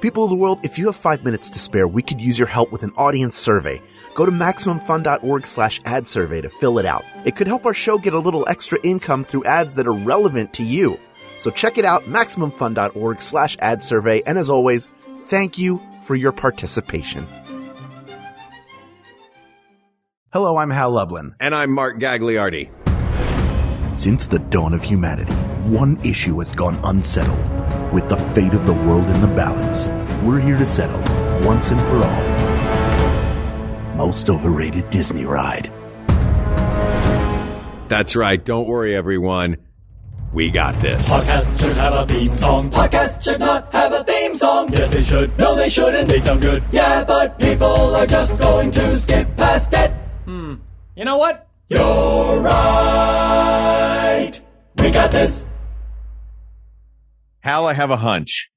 People of the world, if you have 5 minutes to spare, we could use your help with an audience survey. Go to MaximumFun.org/ad survey to fill it out. It could help our show get a little extra income through ads that are relevant to you. So check it out, MaximumFun.org/ad survey. And as always, thank you for your participation. Hello, I'm Hal Lublin. And I'm Mark Gagliardi. Since the dawn of humanity, one issue has gone unsettled. With the fate of the world in the balance, we're here to settle, once and for all, most overrated Disney ride. That's right. Don't worry, everyone. We got this. Podcast should have a theme song. Podcast should not have a theme song. Yes, they should. No, they shouldn't. They sound good. Yeah, but people are just going to skip past it. You know what? You're right. We got this. Hal, I have a hunch.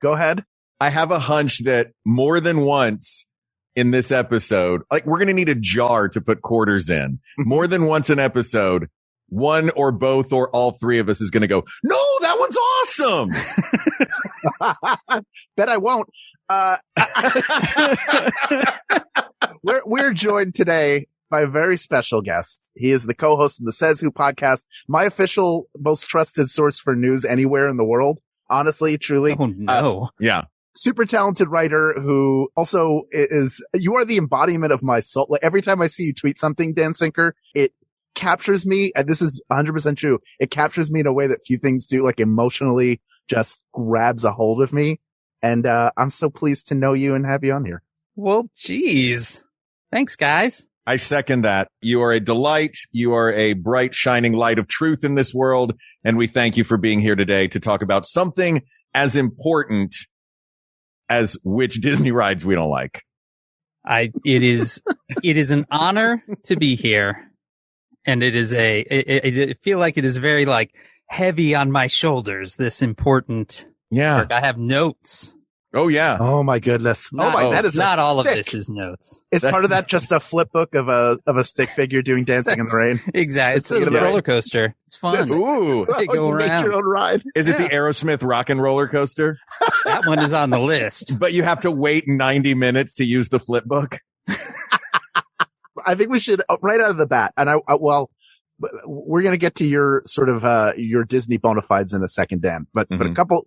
Go ahead. I have a hunch that more than once in this episode, like we're going to need a jar to put quarters in. More than once an episode, one or both or all three of us is going to go, no, that one's awesome. Bet I won't. We're joined today by a very special guest. He is the co-host of the Says Who podcast, my official most trusted source for news anywhere in the world. Honestly, truly. Oh, no. Yeah. Super talented writer who also you are the embodiment of my soul. Like every time I see you tweet something, Dan Sinker, it captures me. And this is 100% true. It captures me in a way that few things do, like emotionally just grabs a hold of me. And, I'm so pleased to know you and have you on here. Well, geez. Thanks, guys. I second that. You are a delight. You are a bright, shining light of truth in this world. And we thank you for being here today to talk about something as important as which Disney rides we don't like. It is an honor to be here. And it is I feel like it is very like heavy on my shoulders, this important work. I have notes. Oh, yeah. Oh, my goodness. That is not all of this is notes. Is part of that just a flip book of a stick figure doing Dancing in the Rain? Exactly. It's a roller coaster. It's fun. Ooh. They go you around. make your own ride. Is it the Aerosmith rock and roller coaster? That one is on the list. But you have to wait 90 minutes to use the flip book? I think we should, right out of the bat, and we're going to get to your sort of, your Disney bona fides in a second, Dan, but a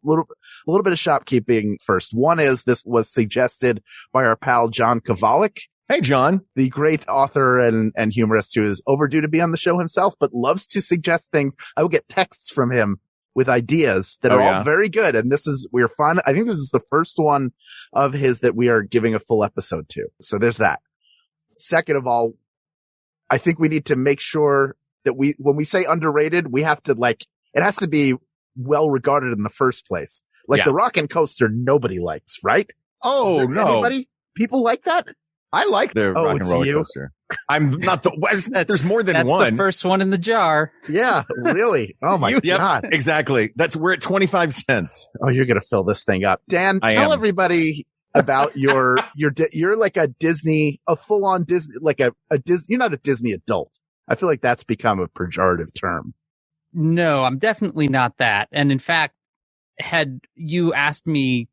little bit of shopkeeping first. One is this was suggested by our pal, John Kovalik. Hey, John. The great author and humorist who is overdue to be on the show himself, but loves to suggest things. I will get texts from him with ideas that are all very good. And we're fun. I think this is the first one of his that we are giving a full episode to. So there's that. Second of all, I think we need to make sure that when we say underrated, we have to it has to be well regarded in the first place. Like the Rockin' Coaster, nobody likes, right? Oh, no. Anybody? People like that? I like the rock and roller coaster. I'm not there's more than one. That's the first one in the jar. Yeah, really? Oh my God. Exactly. We're at 25 cents. Oh, you're going to fill this thing up. Dan, tell everybody about you're like a full-on Disney, like a Disney, you're not a Disney adult. I feel like that's become a pejorative term. No, I'm definitely not that. And in fact, had you asked me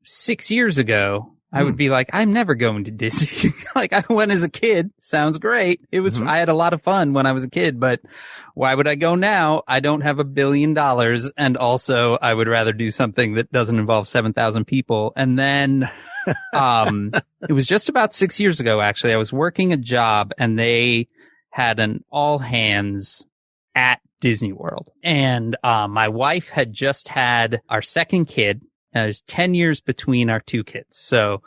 6 years ago, I would be like, I'm never going to Disney. Like I went as a kid. Sounds great. It was, I had a lot of fun when I was a kid, but why would I go now? I don't have $1 billion. And also I would rather do something that doesn't involve 7,000 people. And then, it was just about 6 years ago, actually. I was working a job and they had an all hands at Disney World. And, my wife had just had our second kid. There's 10 years between our two kids. So,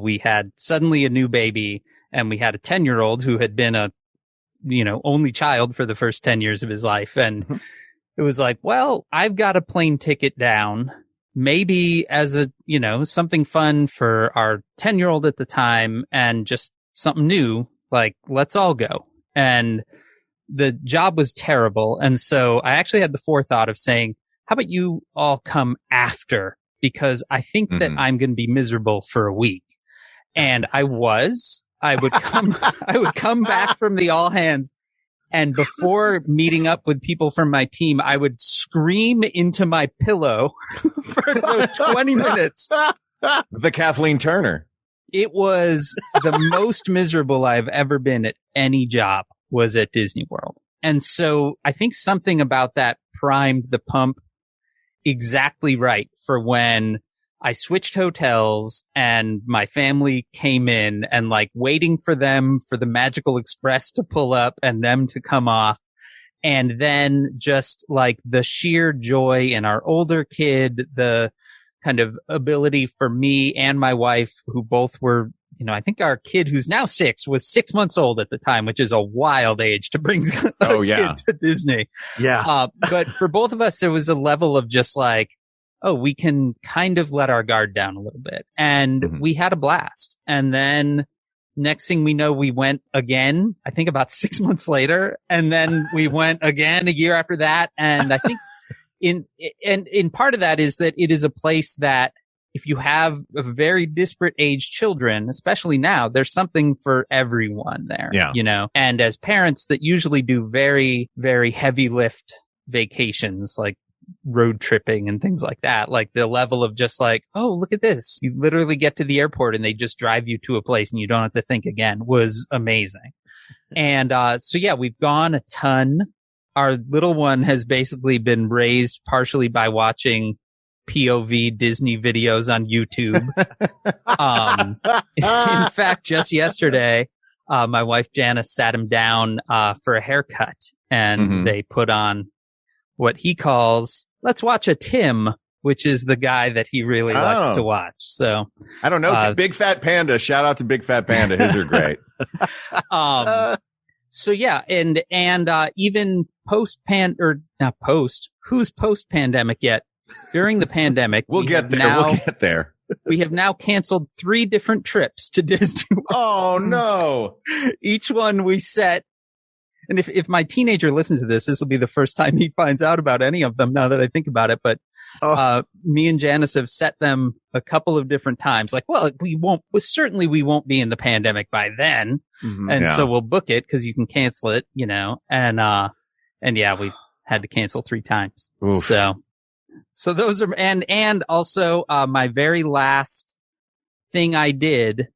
we had suddenly a new baby and we had a 10-year-old who had been a, only child for the first 10 years of his life. And it was like, well, I've got a plane ticket down, maybe as a, something fun for our 10-year-old at the time and just something new, like, let's all go. And the job was terrible. And so I actually had the forethought of saying, how about you all come after? Because I think that I'm going to be miserable for a week. And I would come back from the all hands. And before meeting up with people from my team, I would scream into my pillow for those 20 minutes. The Kathleen Turner. It was the most miserable I've ever been at any job was at Disney World. And so I think something about that primed the pump exactly right for when I switched hotels and my family came in, and like waiting for them for the Magical Express to pull up and them to come off. And then just like the sheer joy in our older kid, the kind of ability for me and my wife, who both were, you know, I think our kid who's now 6 was 6 months old at the time, which is a wild age to bring a kid to Disney. Yeah. But for both of us, there was a level of just like, oh, we can kind of let our guard down a little bit. And we had a blast. And then next thing we know, we went again, I think about 6 months later. And then we went again a year after that. And I think in part of that is that it is a place that if you have a very disparate age children, especially now, there's something for everyone there, you know, and as parents that usually do very, very heavy lift vacations, like road tripping and things like that, like the level of just like, oh, look at this. You literally get to the airport and they just drive you to a place and you don't have to think again, was amazing. And, so yeah, we've gone a ton. Our little one has basically been raised partially by watching POV Disney videos on YouTube. In fact, just yesterday, my wife Janice sat him down, for a haircut, and they put on what he calls, let's watch a Tim, which is the guy that he really likes to watch. So I don't know. Big Fat Panda. Shout out to Big Fat Panda. His are great. So yeah, and even post pandemic yet? During the pandemic, we'll get there. We have now canceled 3 different trips to Disney World. Oh no! Each one we set, and if my teenager listens to this will be the first time he finds out about any of them. Now that I think about it, but me and Janice have set them a couple of different times. Like, well, we won't be in the pandemic by then. And so we'll book it because you can cancel it, you know, and yeah, we've had to cancel 3 times. Oof. So those are, and also, my very last thing I did,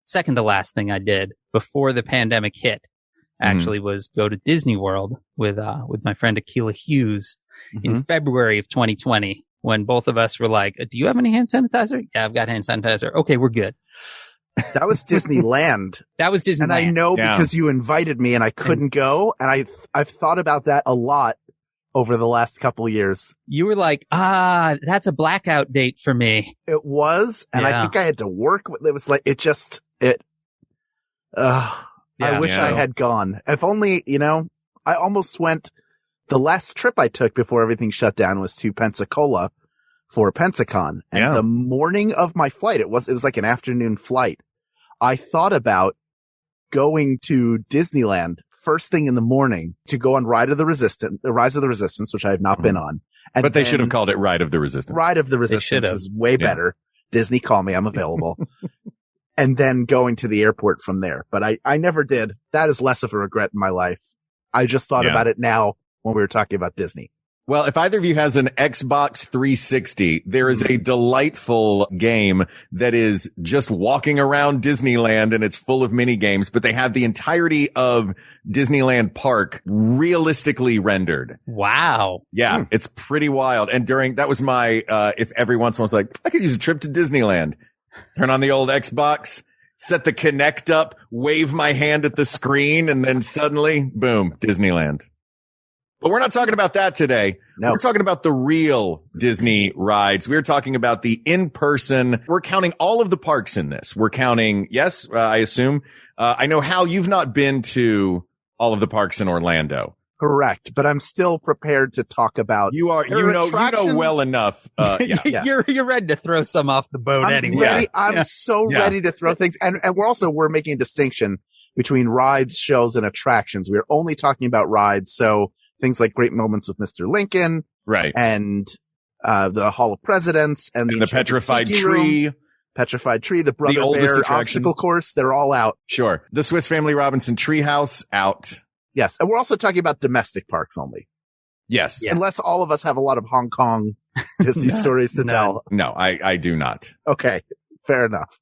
second to last thing I did before the pandemic hit actually was go to Disney World with my friend Akilah Hughes in February of 2020, when both of us were like, do you have any hand sanitizer? Yeah, I've got hand sanitizer. Okay, we're good. That was Disneyland. That was Disneyland. And I know because you invited me and I couldn't go. And I've thought about that a lot over the last couple of years. You were like, that's a blackout date for me. It was. And I think I had to work with it. Was like, I wish I had gone. If only, you know, I almost went. The last trip I took before everything shut down was to Pensacola for Pensacon. And the morning of my flight, it was like an afternoon flight. I thought about going to Disneyland first thing in the morning to go on Rise of the Resistance, which I have not been on. But they should have called it Ride of the Resistance. Ride of the Resistance is way better. Disney, call me. I'm available. And then going to the airport from there. But I never did. That is less of a regret in my life. I just thought about it now when we were talking about Disney. Well, if either of you has an Xbox 360, there is a delightful game that is just walking around Disneyland, and it's full of mini games, but they have the entirety of Disneyland Park realistically rendered. Wow. Yeah, it's pretty wild. And that was my, if every once in a while I was like, I could use a trip to Disneyland. Turn on the old Xbox, set the Kinect up, wave my hand at the screen, and then suddenly, boom, Disneyland. But we're not talking about that today. No. We're talking about the real Disney rides. We're talking about the in-person. We're counting all of the parks in this. We're counting, yes, I assume. I know, Hal, you've not been to all of the parks in Orlando. Correct, but I'm still prepared to talk about. You know well enough. You're ready to throw some off the boat anyway. I'm so ready to throw things. And we're making a distinction between rides, shows, and attractions. We're only talking about rides. So things like Great Moments with Mr. Lincoln. Right. And, the Hall of Presidents and the Petrified Tree. The Brother Bear obstacle course. They're all out. Sure. The Swiss Family Robinson Treehouse out. Yes. And we're also talking about domestic parks only. Yes. Yeah. Unless all of us have a lot of Hong Kong Disney stories to tell. No, I do not. Okay. Fair enough.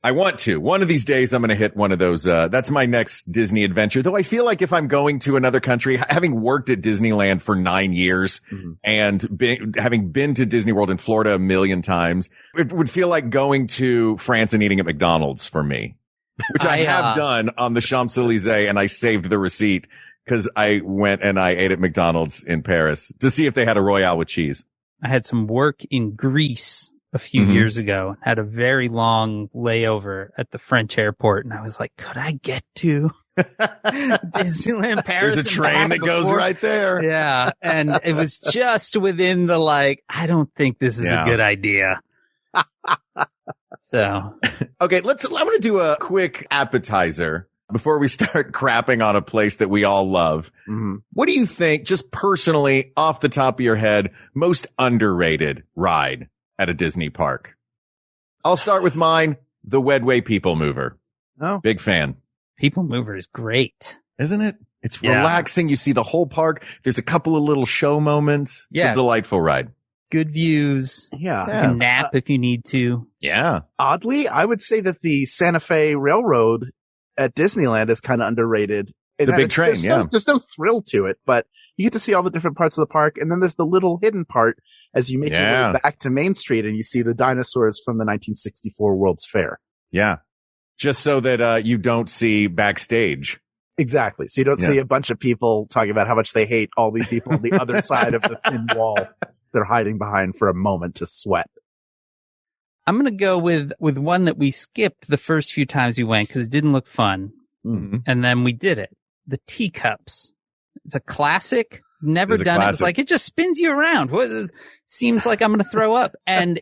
I want to. One of these days, I'm going to hit one of those. That's my next Disney adventure. Though I feel like if I'm going to another country, having worked at Disneyland for 9 years and having been to Disney World in Florida a million times, it would feel like going to France and eating at McDonald's for me, which I have done on the Champs-Élysées, and I saved the receipt because I went and I ate at McDonald's in Paris to see if they had a Royale with cheese. I had some work in Greece a few years ago, had a very long layover at the French airport, and I was like, could I get to Disneyland Paris? There's a train that goes right there. Yeah. And it was just within the I don't think this is a good idea. So. Okay, I'm going to do a quick appetizer before we start crapping on a place that we all love. What do you think, just personally, off the top of your head, most underrated ride at a Disney park? I'll start with mine, the Wedway People Mover. Oh. Big fan. People Mover is great. Isn't it? It's relaxing. You see the whole park. There's a couple of little show moments. Yeah. It's a delightful ride. Good views. Yeah. You can nap if you need to. Yeah. Oddly, I would say that the Santa Fe Railroad at Disneyland is kind of underrated. The big train, There's no thrill to it, but you get to see all the different parts of the park. And then there's the little hidden part as you make your way back to Main Street and you see the dinosaurs from the 1964 World's Fair. Yeah. Just so that you don't see backstage. Exactly. So you don't see a bunch of people talking about how much they hate all these people on the other side of the thin wall they're hiding behind for a moment to sweat. I'm going to go with one that we skipped the first few times we went because it didn't look fun. And then we did it. The teacups. It's a classic. Never done it. It's like, it just spins you around. Seems like I'm going to throw up. And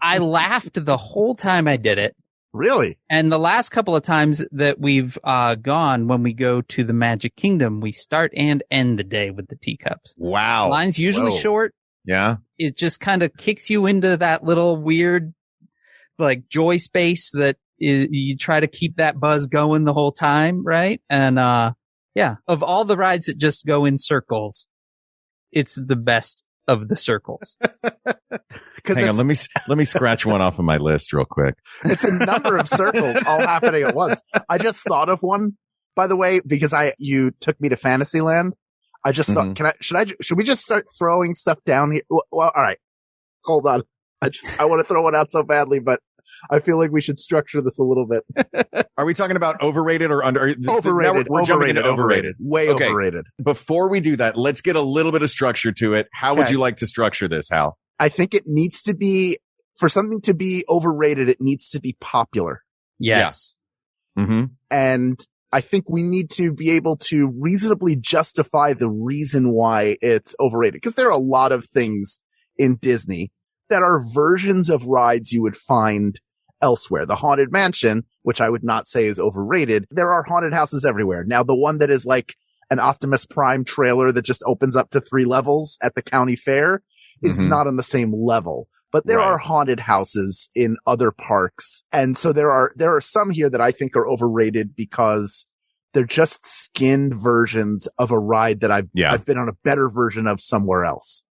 I laughed the whole time I did it. Really? And the last couple of times that we've gone, when we go to the Magic Kingdom, we start and end the day with the teacups. Wow. The line's usually short. Yeah. It just kind of kicks you into that little weird, joy space that you try to keep that buzz going the whole time, right? And of all the rides that just go in circles, it's the best of the circles. Hang on, let me scratch one off of my list real quick. It's a number of circles all happening at once. I just thought of one, by the way, because you took me to Fantasyland. I just thought, should we just start throwing stuff down here? Well, all right. Hold on. I want to throw one out so badly, but I feel like we should structure this a little bit. Are we talking about overrated or under? Overrated. We're jumping into overrated. Way overrated. Before we do that, let's get a little bit of structure to it. How would you like to structure this, Hal? I think it needs to be, for something to be overrated, it needs to be popular. Yes. Yeah. And I think we need to be able to reasonably justify the reason why it's overrated. Because there are a lot of things in Disney that are versions of rides you would find elsewhere. The Haunted Mansion, which I would not say is overrated. There are haunted houses everywhere. Now, the one that is like an Optimus Prime trailer that just opens up to 3 levels at the county fair is not on the same level. But there are haunted houses in other parks. And so there are some here that I think are overrated because they're just skinned versions of a ride that I've been on a better version of somewhere else.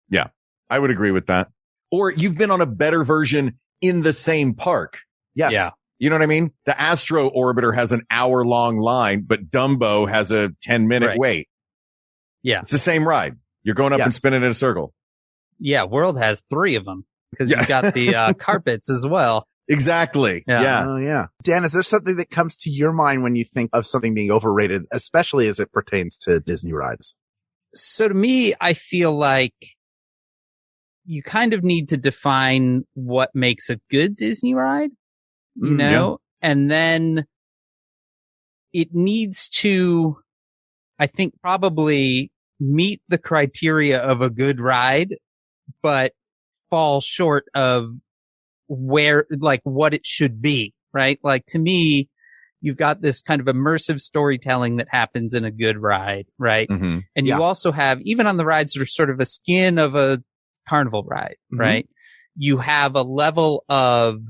Yeah, I would agree with that. Or you've been on a better version in the same park. Yes. Yeah. You know what I mean? The Astro Orbiter has an hour-long line, but Dumbo has a 10-minute wait. Yeah. It's the same ride. You're going up and spinning in a circle. Yeah, World has 3 of them because you've got the carpets as well. Exactly. Yeah. Oh, yeah. Dan, is there something that comes to your mind when you think of something being overrated, especially as it pertains to Disney rides? So to me, I feel like you kind of need to define what makes a good Disney ride, you know, and then it needs to, I think, probably meet the criteria of a good ride, but fall short of where, what it should be, right? Like, to me, you've got this kind of immersive storytelling that happens in a good ride, right? And you also have, even on the rides that are sort of a skin of a carnival ride, right? You have a level of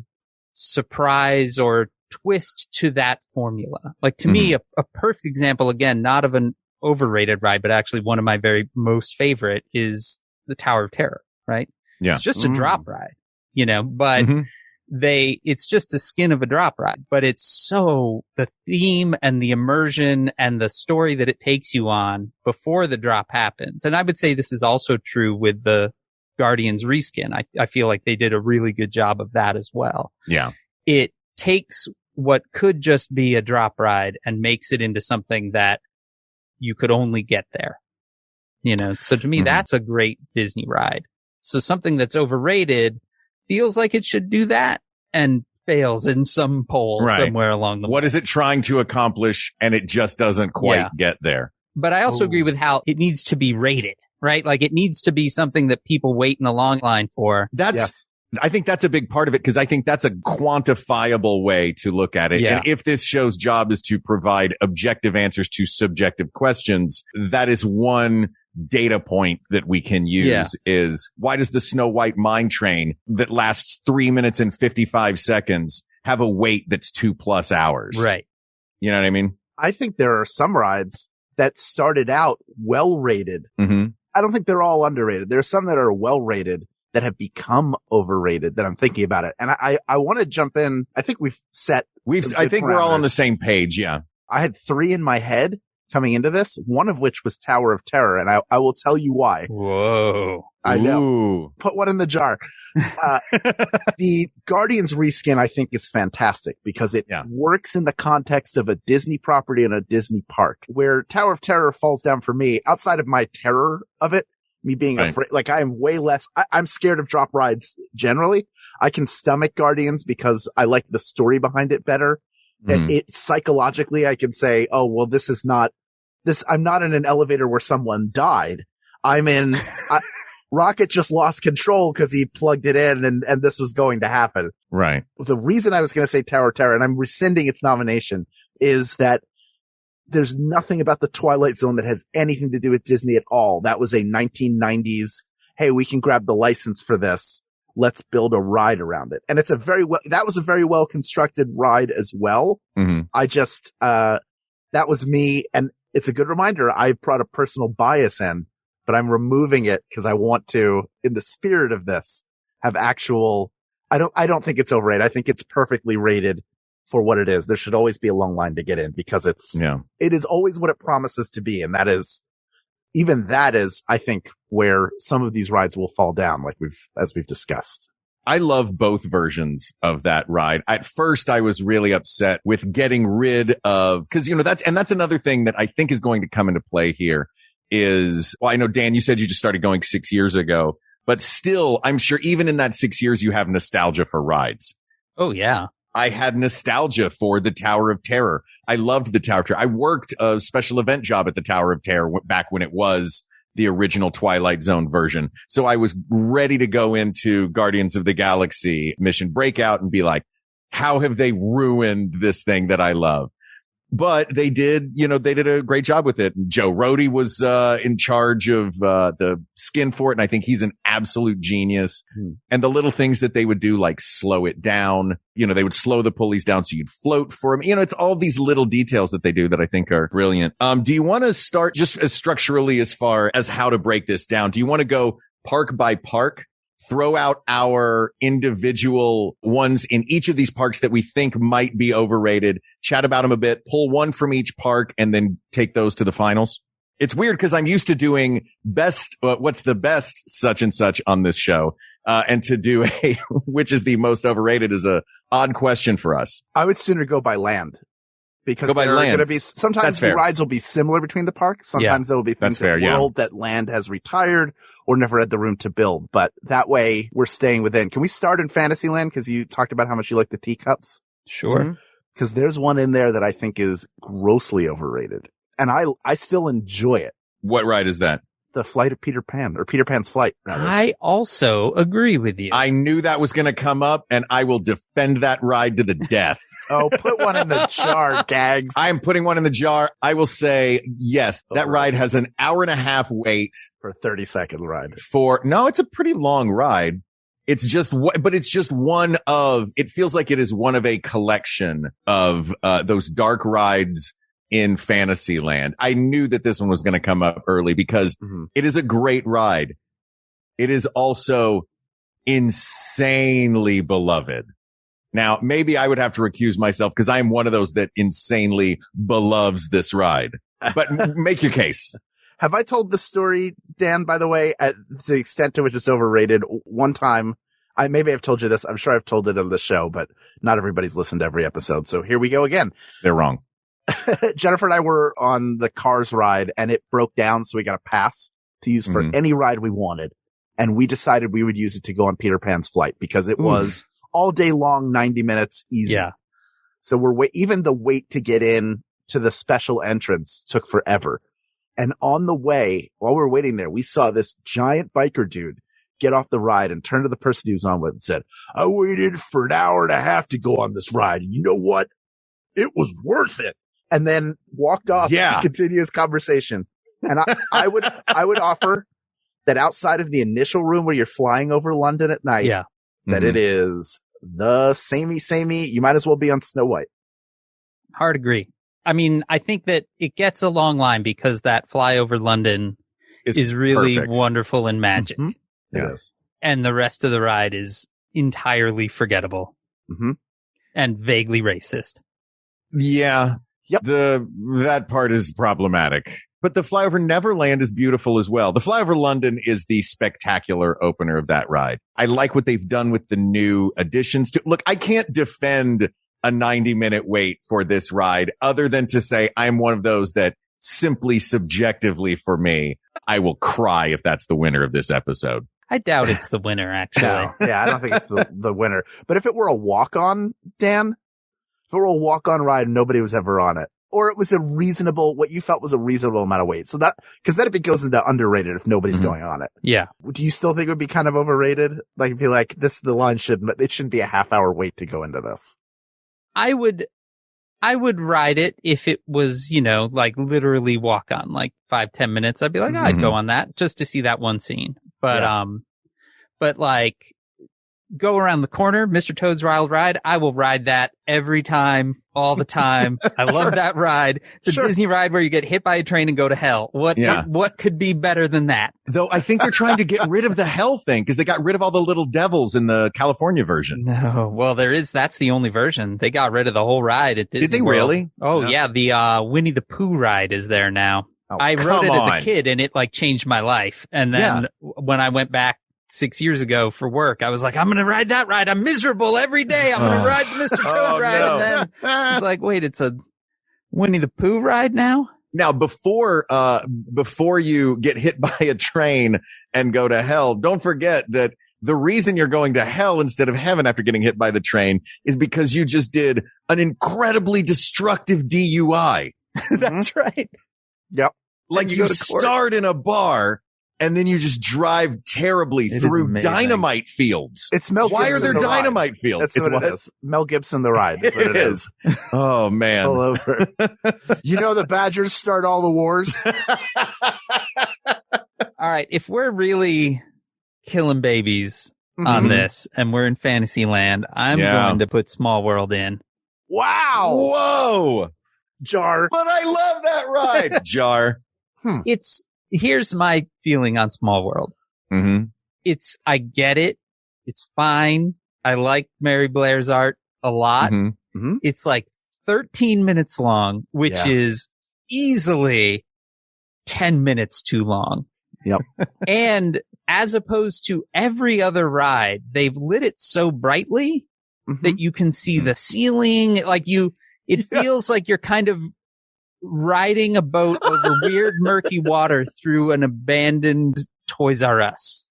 surprise or twist to that formula. Like, to me, a perfect example, again, not of an overrated ride, but actually one of my very most favorite is the Tower of Terror, right? Yeah. It's just a drop ride, but it's just a skin of a drop ride, but it's so the theme and the immersion and the story that it takes you on before the drop happens. And I would say this is also true with the Guardians reskin. I feel like they did a really good job of that as well. Yeah. It takes what could just be a drop ride and makes it into something that you could only get there. So to me, that's a great Disney ride. So something that's overrated feels like it should do that and fails in some poll somewhere along the way. What is it trying to accomplish? And it just doesn't quite get there. But I also agree with how it needs to be rated, right? Like it needs to be something that people wait in a long line for. I think that's a big part of it because I think that's a quantifiable way to look at it. Yeah. And if this show's job is to provide objective answers to subjective questions, that is one data point that we can use is why does the Snow White mine train that lasts 3 minutes and 55 seconds have a wait that's 2+ hours? Right. You know what I mean? I think there are some rides that started out well rated. Mm-hmm. I don't think they're all underrated. There are some that are well rated that have become overrated that I'm thinking about it. And I want to jump in. I think I think we're all on the same page. Yeah. I had 3 in my head coming into this, one of which was Tower of Terror. And I will tell you why. Whoa. I know. Ooh. Put one in the jar. The Guardians reskin, I think, is fantastic because it works in the context of a Disney property and a Disney park. Where Tower of Terror falls down for me, outside of my terror of it, me being afraid, like I am way less, I'm scared of drop rides generally. I can stomach Guardians because I like the story behind it better. And it psychologically, I can say, oh, well, I'm not in an elevator where someone died. I'm in, Rocket just lost control because he plugged it in and this was going to happen. Right. The reason I was going to say Tower of Terror, and I'm rescinding its nomination, is that there's nothing about the Twilight Zone that has anything to do with Disney at all. That was a 1990s, hey, we can grab the license for this. Let's build a ride around it. And that was a very well constructed ride as well. Mm-hmm. I just, that was me. And it's a good reminder. I brought a personal bias in, but I'm removing it because I want to, in the spirit of this, have actual, I don't think it's overrated. I think it's perfectly rated for what it is. There should always be a long line to get in because it is always what it promises to be. And that is, I think, where some of these rides will fall down, as we've discussed. I love both versions of that ride. At first, I was really upset with getting rid of, cause that's another thing that I think is going to come into play here is, well, I know, Dan, you said you just started going 6 years ago, but still, I'm sure even in that 6 years, you have nostalgia for rides. Oh, yeah. I had nostalgia for the Tower of Terror. I loved the Tower of Terror. I worked a special event job at the Tower of Terror back when it was the original Twilight Zone version. So I was ready to go into Guardians of the Galaxy Mission Breakout and be like, how have they ruined this thing that I love? But they did a great job with it. Joe Rohde was in charge of the skin for it, and I think he's an absolute genius. And the little things that they would do, like slow it down, they would slow the pulleys down so you'd float for them. It's all these little details that they do that I think are brilliant. Do you want to start just as structurally as far as how to break this down? Do you want to go park by park? Throw out our individual ones in each of these parks that we think might be overrated, chat about them a bit, pull one from each park, and then take those to the finals. It's weird because I'm used to doing what's the best such and such on this show. And to do which is the most overrated is a odd question for us. I would sooner go by land. Because there are going to be, sometimes the rides will be similar between the parks. Sometimes there will be things that land has retired or never had the room to build. But that way we're staying within. Can we start in Fantasyland? Because you talked about how much you like the teacups. Sure. Because there's one in there that I think is grossly overrated. And I still enjoy it. What ride is that? The Flight of Peter Pan, or Peter Pan's Flight, rather. I also agree with you. I knew that was going to come up, and I will defend that ride to the death. Oh, put one in the jar, Gags. I am putting one in the jar. I will say, yes, that ride has an hour-and-a-half wait. For a 30-second ride. No, it's a pretty long ride. It feels like it is one of a collection of those dark rides in Fantasyland. I knew that this one was going to come up early because it is a great ride. It is also insanely beloved. Now, maybe I would have to recuse myself because I'm one of those that insanely beloves this ride. But make your case. Have I told this story, Dan, by the way, at the extent to which it's overrated? One time, maybe I've told you this. I'm sure I've told it on the show, but not everybody's listened to every episode. So here we go again. They're wrong. Jennifer and I were on the Cars ride and it broke down. So we got a pass to use for any ride we wanted. And we decided we would use it to go on Peter Pan's Flight because it was all day long, 90 minutes easy. Yeah. So even the wait to get in to the special entrance took forever. And on the way, while we were waiting there, we saw this giant biker dude get off the ride and turn to the person he was on with and said, I waited for an hour and a half to go on this ride. And you know what? It was worth it. And then walked off to continue his conversation. And I would offer that outside of the initial room where you're flying over London at night, that it is the samey. You might as well be on Snow White. Hard agree. I mean, I think that it gets a long line because that fly over London is really wonderful and magic. It is. And the rest of the ride is entirely forgettable and vaguely racist. Yeah. Yep. That part is problematic. But the flyover Neverland is beautiful as well. The flyover London is the spectacular opener of that ride. I like what they've done with the new additions to. Look, I can't defend a 90-minute wait for this ride other than to say I'm one of those that simply subjectively for me, I will cry if that's the winner of this episode. I doubt it's the winner, actually. No. Yeah, I don't think it's the winner. But if it were a walk-on, Dan, if it were a walk-on ride, nobody was ever on it. Or it was what you felt was a reasonable amount of weight. So cause then it goes into underrated if nobody's going on it. Yeah. Do you still think it would be kind of overrated? Like, be like, the line it shouldn't be a half-hour wait to go into this. I would ride it if it was, like literally walk on, like 5-10 minutes. I'd be like, I'd go on that just to see that one scene. But, but like go around the corner, Mr. Toad's Wild Ride. I will ride that every time, all the time. I love that ride. It's a Disney ride where you get hit by a train and go to hell. What could be better than that? Though I think they're trying to get rid of the hell thing because they got rid of all the little devils in the California version. No, well, that's the only version. They got rid of the whole ride at Disney Did they World. really? Oh, yeah. The Winnie the Pooh ride is there now. Oh, I rode it as a kid and it like changed my life. And then when I went back 6 years ago for work, I was like, I'm going to ride that ride. I'm miserable every day. I'm going to ride the Mr. Toad ride. No. And then it's like, wait, it's a Winnie the Pooh ride now? Now, before you get hit by a train and go to hell, don't forget that the reason you're going to hell instead of heaven after getting hit by the train is because you just did an incredibly destructive DUI. That's right. Yep. Like you start in a bar and then you just drive terribly through dynamite fields. It's Mel Gibson. Why are there dynamite fields? That's what it is. Mel Gibson the ride. That's what it is. Oh, man. All over. The Badgers start all the wars. All right. If we're really killing babies on this and we're in Fantasyland, I'm going to put Small World in. Wow. Whoa. Jar. But I love that ride. Jar. Here's my feeling on Small World. I get it. It's fine. I like Mary Blair's art a lot. It's like 13 minutes long, which is easily 10 minutes too long. Yep. And as opposed to every other ride, they've lit it so brightly that you can see the ceiling. Like it feels like you're kind of riding a boat over weird, murky water through an abandoned Toys R Us.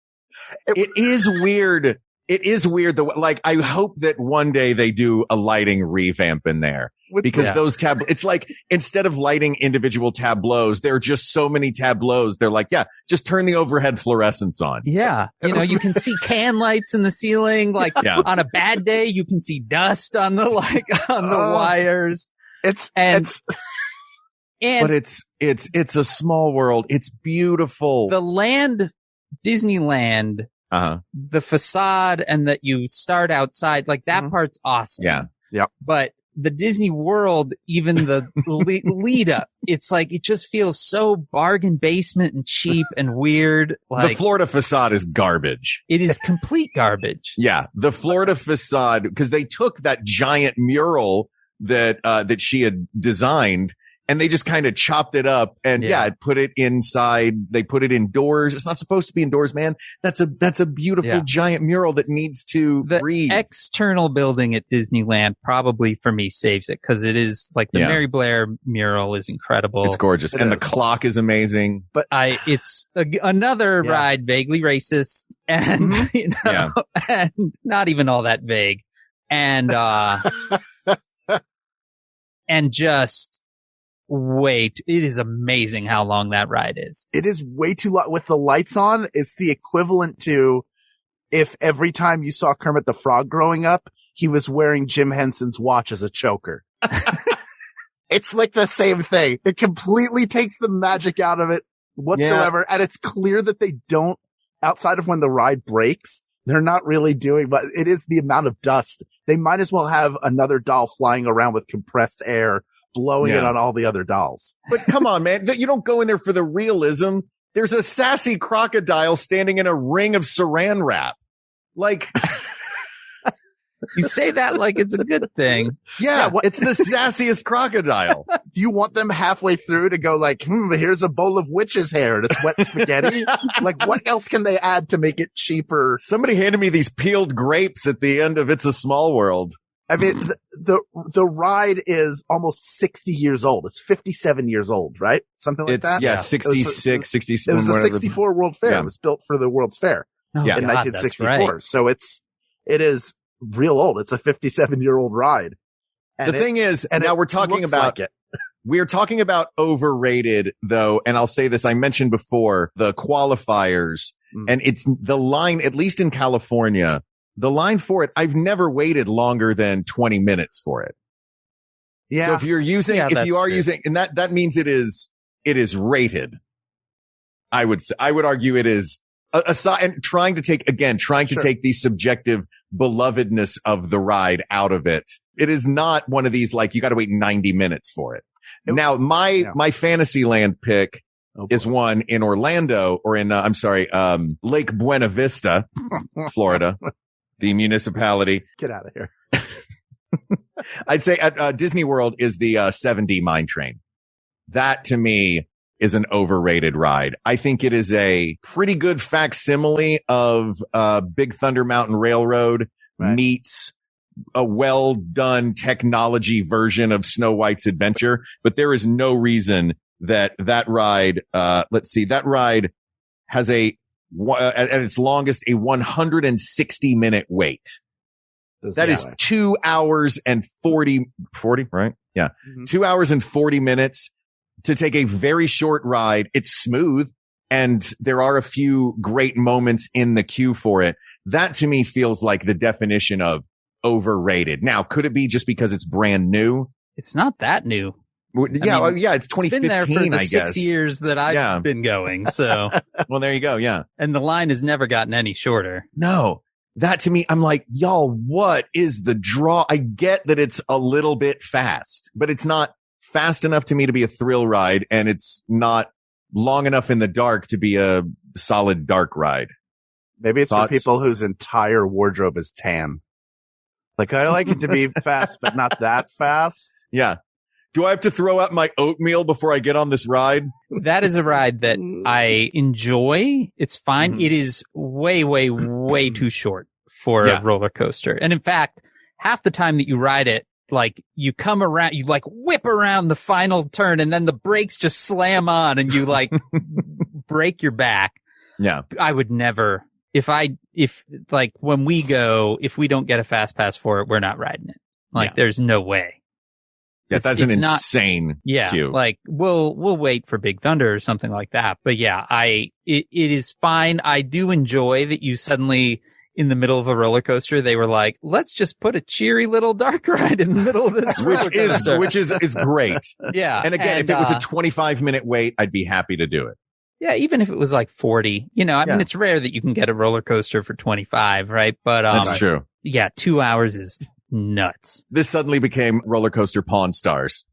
It is weird. It is weird. Like, I hope that one day they do a lighting revamp in there because those it's like instead of lighting individual tableaus, there are just so many tableaus. They're like, just turn the overhead fluorescents on. Yeah. You can see can lights in the ceiling. Like on a bad day, you can see dust on the wires. But it's a small world. It's beautiful. The land, Disneyland, the facade and that you start outside, like that part's awesome. Yeah. Yep. But the Disney World, even the lead up, it's like, it just feels so bargain basement and cheap and weird. Like, the Florida facade is garbage. It is complete garbage. Yeah. The Florida facade, because they took that giant mural that she had designed, and they just kind of chopped it up and put it inside. They put it indoors. It's not supposed to be indoors, man. That's a beautiful giant mural that needs to breathe. The external building at Disneyland probably for me saves it, because it is like the Mary Blair mural is incredible. It's gorgeous. And the clock is amazing. But it's another ride, vaguely racist and, and not even all that vague. And, and just, wait, it is amazing how long that ride is. It is way too long. With the lights on, it's the equivalent to if every time you saw Kermit the Frog growing up, he was wearing Jim Henson's watch as a choker. It's like the same thing. It completely takes the magic out of it whatsoever. Yeah. And it's clear that they don't, outside of when the ride breaks, they're not really doing, but it is the amount of dust. They might as well have another doll flying around with compressed air, blowing it on all the other dolls. But come on, man. You don't go in there for the realism. There's a sassy crocodile standing in a ring of saran wrap. Like, you say that like it's a good thing. Yeah, it's the sassiest crocodile. Do you want them halfway through to go like, here's a bowl of witch's hair and it's wet spaghetti? Like, what else can they add to make it cheaper? Somebody handed me these peeled grapes at the end of It's a Small World. I mean, the ride is almost 60 years old. It's 57 years old, right? Something like that? Yeah, 66, 67. It was the 64 World Fair. Yeah. It was built for the World's Fair in 1964. Right. So it is real old. It's a 57-year-old ride. And the thing is, and now we're talking about, we are talking about Overrated though. And I'll say this, I mentioned before the qualifiers and it's the line, at least in California, the line for it, I've never waited longer than 20 minutes for it. Yeah. So if you're using, using, and that means it is rated. I would argue it is aside and trying to take the subjective belovedness of the ride out of it. It is not one of these, like, you got to wait 90 minutes for it. Now, my Fantasyland pick is one in Orlando or in, Lake Buena Vista, Florida. The municipality. Get out of here. I'd say at Disney World is the 7D Mine Train. That to me is an overrated ride. I think it is a pretty good facsimile of Big Thunder Mountain Railroad meets a well done technology version of Snow White's Adventure. But there is no reason that ride, that ride has at its longest, a 160-minute wait. That is 2 hours and 40, right? Yeah. 2 hours and 40 minutes to take a very short ride. It's smooth and there are a few great moments in the queue for it. That to me feels like the definition of overrated. Now, could it be just because it's brand new? It's not that new. Yeah, it's 2015, it's been there for the I guess. 6 years that I've been going, so. Well, there you go, yeah. And the line has never gotten any shorter. No. That to me, I'm like, y'all, what is the draw? I get that it's a little bit fast, but it's not fast enough to me to be a thrill ride, and it's not long enough in the dark to be a solid dark ride. Maybe it's for people whose entire wardrobe is tan. Like, I like it to be fast, but not that fast. Yeah. Do I have to throw out my oatmeal before I get on this ride? That is a ride that I enjoy. It's fine. Mm-hmm. It is way, way, way too short for a roller coaster. And in fact, half the time that you ride it, like, you come around, you like whip around the final turn and then the brakes just slam on and you like break your back. Yeah. I would never, if when we go, if we don't get a fast pass for it, we're not riding it. Like, there's no way. Yeah, that's an insane queue. Like, we'll wait for Big Thunder or something like that. But yeah, it is fine. I do enjoy that you suddenly, in the middle of a roller coaster, they were like, let's just put a cheery little dark ride in the middle of this roller coaster. Which is great. Yeah. And again, if it was a 25-minute wait, I'd be happy to do it. Yeah, even if it was like 40, I mean, it's rare that you can get a roller coaster for 25, right? But, that's true. Yeah, 2 hours is nuts. This suddenly became Roller Coaster Pawn Stars.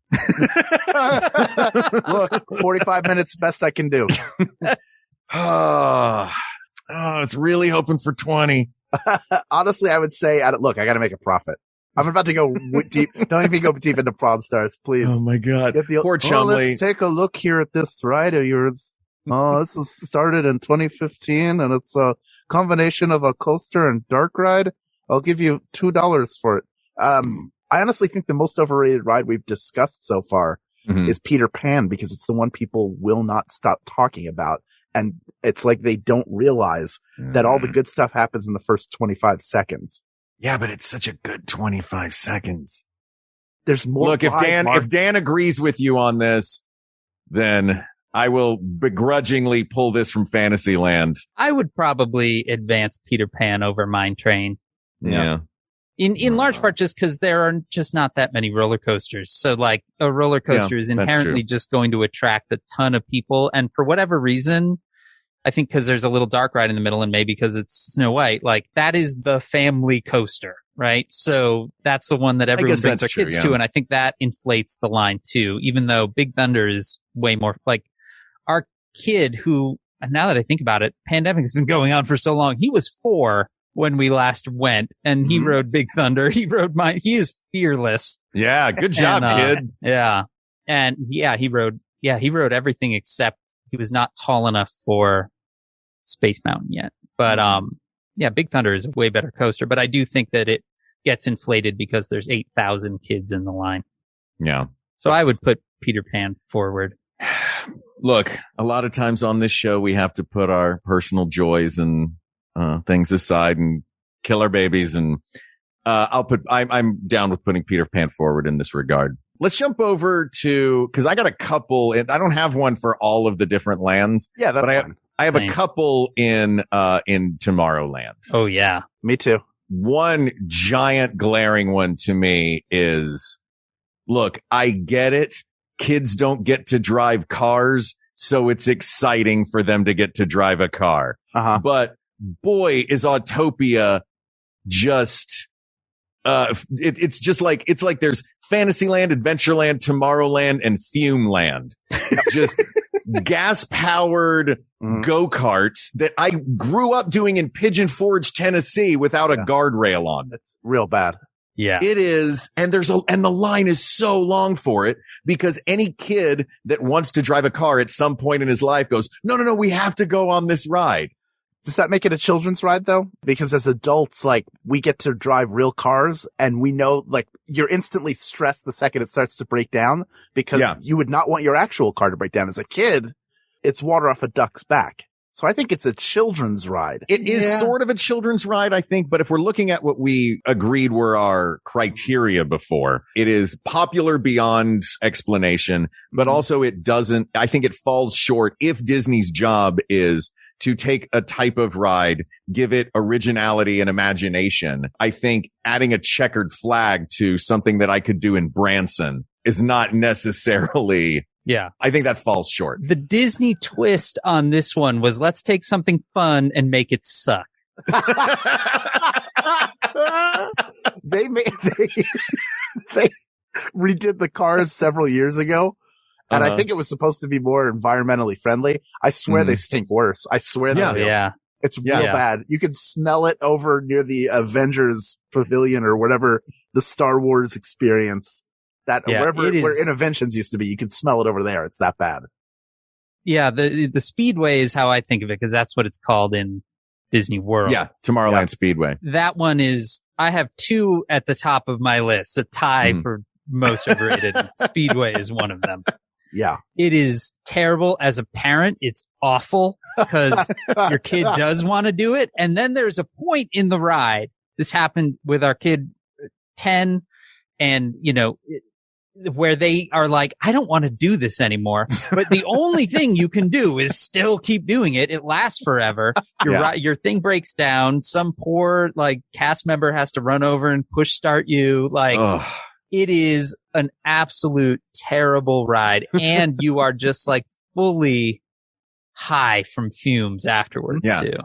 Look, 45 minutes, best I can do. It's really hoping for 20. Honestly, I would say, look, I got to make a profit. I'm about to go deep. Don't even go deep into Pawn Stars, please. Oh my God. Poor Chumley. Let's take a look here at this ride of yours. This is started in 2015 and it's a combination of a coaster and dark ride. I'll give you $2 for it. I honestly think the most overrated ride we've discussed so far is Peter Pan, because it's the one people will not stop talking about. And it's like they don't realize that all the good stuff happens in the first 25 seconds. Yeah, but it's such a good 25 seconds. There's more. Look, if Dan agrees with you on this, then I will begrudgingly pull this from Fantasyland. I would probably advance Peter Pan over Mine Train. Yeah. In large part just because there are just not that many roller coasters. So like a roller coaster is inherently just going to attract a ton of people. And for whatever reason, I think because there's a little dark ride in the middle and maybe because it's Snow White, like that is the family coaster, right? So that's the one that everyone brings their kids to. And I think that inflates the line too, even though Big Thunder is way more like our kid who, now that I think about it, pandemic has been going on for so long. He was 4 when we last went, and he rode Big Thunder. He rode mine. He is fearless. Yeah, good job, kid. Yeah. And he rode everything except he was not tall enough for Space Mountain yet. But, Big Thunder is a way better coaster, but I do think that it gets inflated because there's 8,000 kids in the line. Yeah. So I would put Peter Pan forward. Look, a lot of times on this show, we have to put our personal joys and things aside and kill our babies. And I'm down with putting Peter Pan forward in this regard. Let's jump over to, cause I got a couple, and I don't have one for all of the different lands. Yeah, that's fine. I have a couple in Tomorrowland. Oh yeah. Me too. One giant glaring one to me is, look, I get it. Kids don't get to drive cars, so it's exciting for them to get to drive a car. But boy, is Autopia just, it's just like, it's like there's Fantasyland, Adventureland, Tomorrowland, and Fumeland. It's just gas-powered go-karts that I grew up doing in Pigeon Forge, Tennessee without a guardrail on. It's real bad. Yeah. It is. And and the line is so long for it because any kid that wants to drive a car at some point in his life goes, no, we have to go on this ride. Does that make it a children's ride though? Because as adults, like we get to drive real cars and we know like you're instantly stressed the second it starts to break down because you would not want your actual car to break down. As a kid, it's water off a duck's back. So I think it's a children's ride. It is sort of a children's ride, I think. But if we're looking at what we agreed were our criteria before, it is popular beyond explanation, but also I think it falls short if Disney's job is to take a type of ride, give it originality and imagination. I think adding a checkered flag to something that I could do in Branson is not necessarily... Yeah. I think that falls short. The Disney twist on this one was let's take something fun and make it suck. They redid the cars several years ago. And I think it was supposed to be more environmentally friendly. I swear they stink worse. I swear they do. Yeah. It's real bad. You can smell it over near the Avengers Pavilion or whatever the Star Wars experience. Where Interventions used to be, you can smell it over there. It's that bad. Yeah, the Speedway is how I think of it because that's what it's called in Disney World. Yeah, Tomorrowland Speedway. That one is, I have 2 at the top of my list, a tie for most overrated. Speedway is one of them. Yeah. It is terrible as a parent. It's awful because your kid does want to do it. And then there's a point in the ride. This happened with our kid 10 and, where they are like, I don't want to do this anymore. But the only thing you can do is still keep doing it. It lasts forever. Your thing breaks down. Some poor cast member has to run over and push start you. It is an absolute terrible ride. And you are just fully high from fumes afterwards too.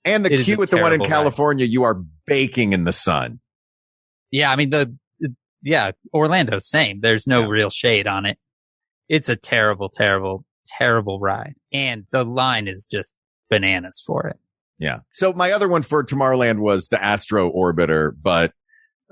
And the queue at the one in California, you are baking in the sun. Yeah, I mean, Orlando's same. There's no real shade on it. It's a terrible, terrible, terrible ride. And the line is just bananas for it. Yeah. So my other one for Tomorrowland was the Astro Orbiter, but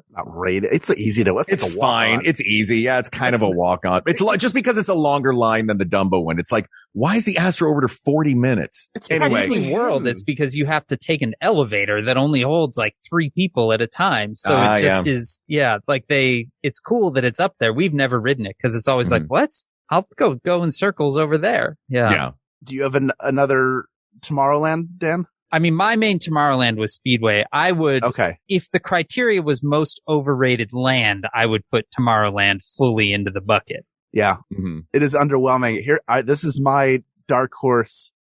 not rated. It's easy to. It's fine. It's easy. Yeah, it's kind of a walk on. It's just because it's a longer line than the Dumbo one. It's like, why is the Astro Orbiter 40 minutes? It's anyway. Disney World. It's because you have to take an elevator that only holds like 3 people at a time. So it just is. Yeah, like it's cool that it's up there. We've never ridden it because it's always like, what? I'll go in circles over there. Yeah. Yeah. Do you have another Tomorrowland, Dan? I mean, my main Tomorrowland was Speedway. I would, if the criteria was most overrated land, I would put Tomorrowland fully into the bucket. Yeah. Mm-hmm. It is underwhelming. This is my dark horse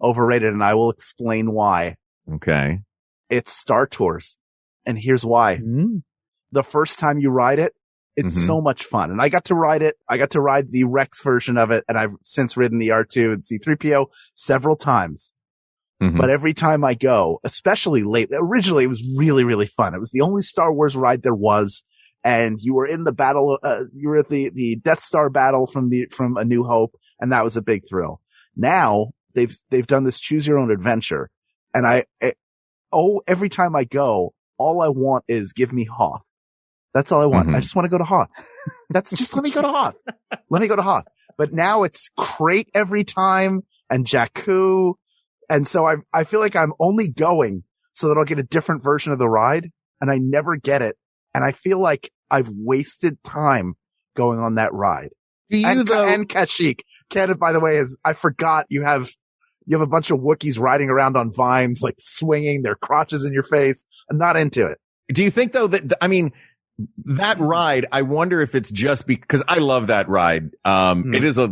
overrated, and I will explain why. Okay. It's Star Tours. And here's why. Mm-hmm. The first time you ride it, it's so much fun. And I got to ride it. I got to ride the Rex version of it, and I've since ridden the R2 and C-3PO several times. Mm-hmm. But every time I go, especially late, originally it was really, really fun. It was the only Star Wars ride there was. And you were in the battle, you were at the Death Star battle from A New Hope. And that was a big thrill. Now they've done this choose your own adventure. And every time I go, all I want is give me Hoth. That's all I want. Mm-hmm. I just want to go to Hoth. Let me go to Hoth. Let me go to Hoth. But now it's Crate every time and Jakku. And so I feel like I'm only going so that I'll get a different version of the ride, and I never get it. And I feel like I've wasted time going on that ride. And Kashyyyk. Kenneth, by the way, I forgot you have a bunch of Wookiees riding around on vines, like swinging their crotches in your face. I'm not into it. Do you think though that ride, I wonder if it's just because I love that ride. It is a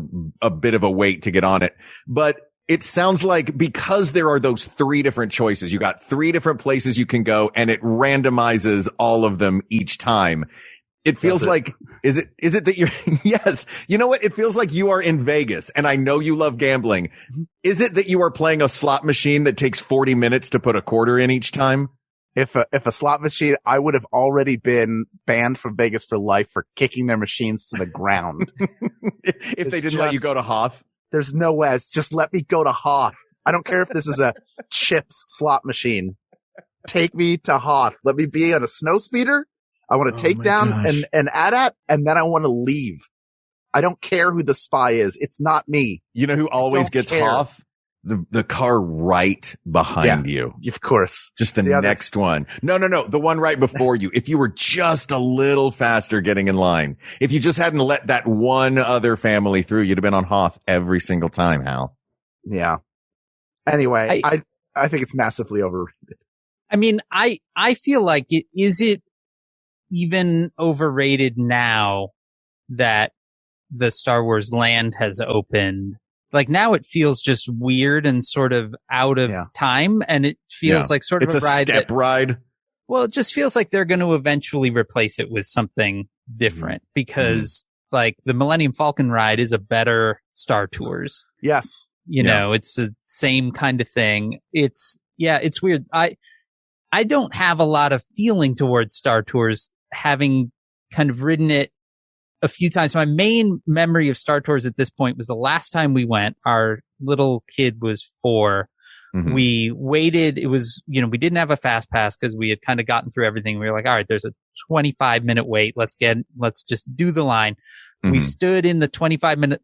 bit of a wait to get on it, but it sounds like because there are those 3 different choices, you got 3 different places you can go and it randomizes all of them each time. It feels like, is it that you're, yes, you know what? It feels like you are in Vegas and I know you love gambling. Is it that you are playing a slot machine that takes 40 minutes to put a quarter in each time? If a slot machine, I would have already been banned from Vegas for life for kicking their machines to the ground. if they didn't let you go to Hoth. There's no way. It's just let me go to Hoth. I don't care if this is a Chips slot machine. Take me to Hoth. Let me be on a snow speeder. I want to take down an AT-AT, and then I want to leave. I don't care who the spy is. It's not me. You know who always gets Hoth? The car right behind you. Of course. Just the next one. No. The one right before you. If you were just a little faster getting in line, if you just hadn't let that one other family through, you'd have been on Hoth every single time, Hal. Yeah. Anyway, I think it's massively overrated. I mean, I feel like is it even overrated now that the Star Wars land has opened? Like now it feels just weird and sort of out of time, and it feels like sort of a ride. It's a step ride. Well, it just feels like they're going to eventually replace it with something different because like the Millennium Falcon ride is a better Star Tours. Yes. You know, it's the same kind of thing. It's weird. I don't have a lot of feeling towards Star Tours, having kind of ridden it a few times. My main memory of Star Tours at this point was the last time we went. Our little kid was 4. Mm-hmm. We waited. It was, we didn't have a fast pass because we had kind of gotten through everything. We were like, all right, there's a 25-minute wait. Let's just do the line. Mm-hmm. We stood in the 25-minute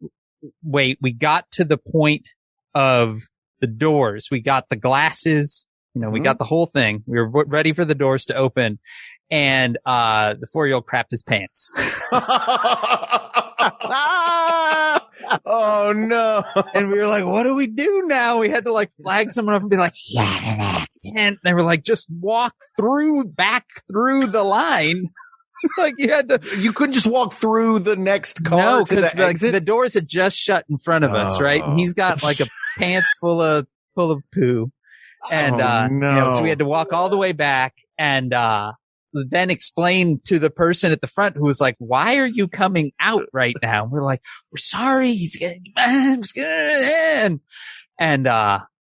wait. We got to the point of the doors. We got the glasses. We got the whole thing. We were ready for the doors to open. And the 4-year-old crapped his pants. Oh no. And we were like, what do we do now? We had to like flag someone up and be like, and they were like, just walk back through the line. Like you couldn't just walk through the next car to the exit. The doors had just shut in front of us, right? And he's got like a pants full of poo. And, so we had to walk all the way back and, then explain to the person at the front who was like, why are you coming out right now? And we're like, we're sorry. He's getting, and,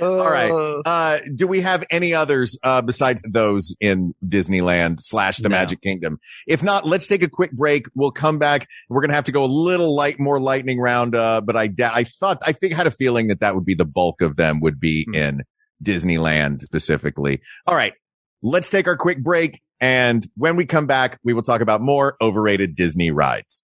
All right. Do we have any others besides those in Disneyland / the Magic Kingdom? If not, let's take a quick break. We'll come back. We're going to have to go a little more lightning round. But I had a feeling that would be the bulk of them would be in Disneyland specifically. All right. Let's take our quick break. And when we come back, we will talk about more overrated Disney rides.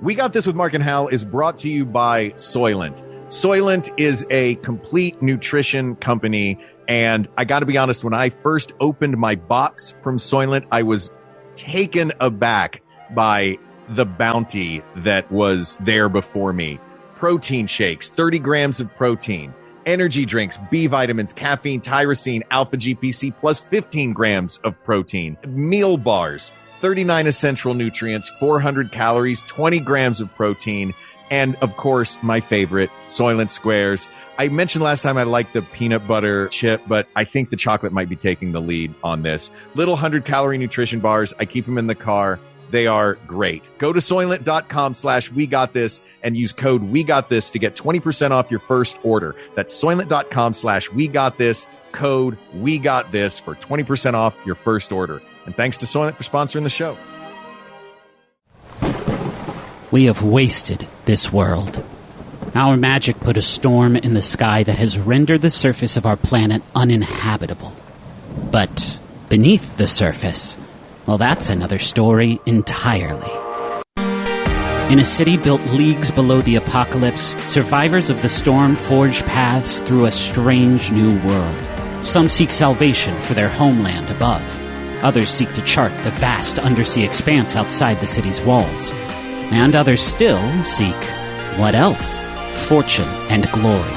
We Got This with Mark and Hal is brought to you by Soylent. Soylent is a complete nutrition company. And I got to be honest, when I first opened my box from Soylent, I was taken aback by the bounty that was there before me. Protein shakes, 30 grams of protein, energy drinks, B vitamins, caffeine, tyrosine, alpha GPC, plus 15 grams of protein, meal bars, 39 essential nutrients, 400 calories, 20 grams of protein, and of course, my favorite, Soylent Squares. I mentioned last time I like the peanut butter chip, but I think the chocolate might be taking the lead on this. Little 100-calorie nutrition bars. I keep them in the car. They are great. Go to Soylent.com/WeGotThis and use code WeGotThis to get 20% off your first order. That's Soylent.com/WeGotThis, code WeGotThis for 20% off your first order. And thanks to Soylent for sponsoring the show. We have wasted this world. Our magic put a storm in the sky that has rendered the surface of our planet uninhabitable. But beneath the surface, well, that's another story entirely. In a city built leagues below the apocalypse, survivors of the storm forge paths through a strange new world. Some seek salvation for their homeland above. Others seek to chart the vast undersea expanse outside the city's walls. And others still seek, what else? Fortune and glory.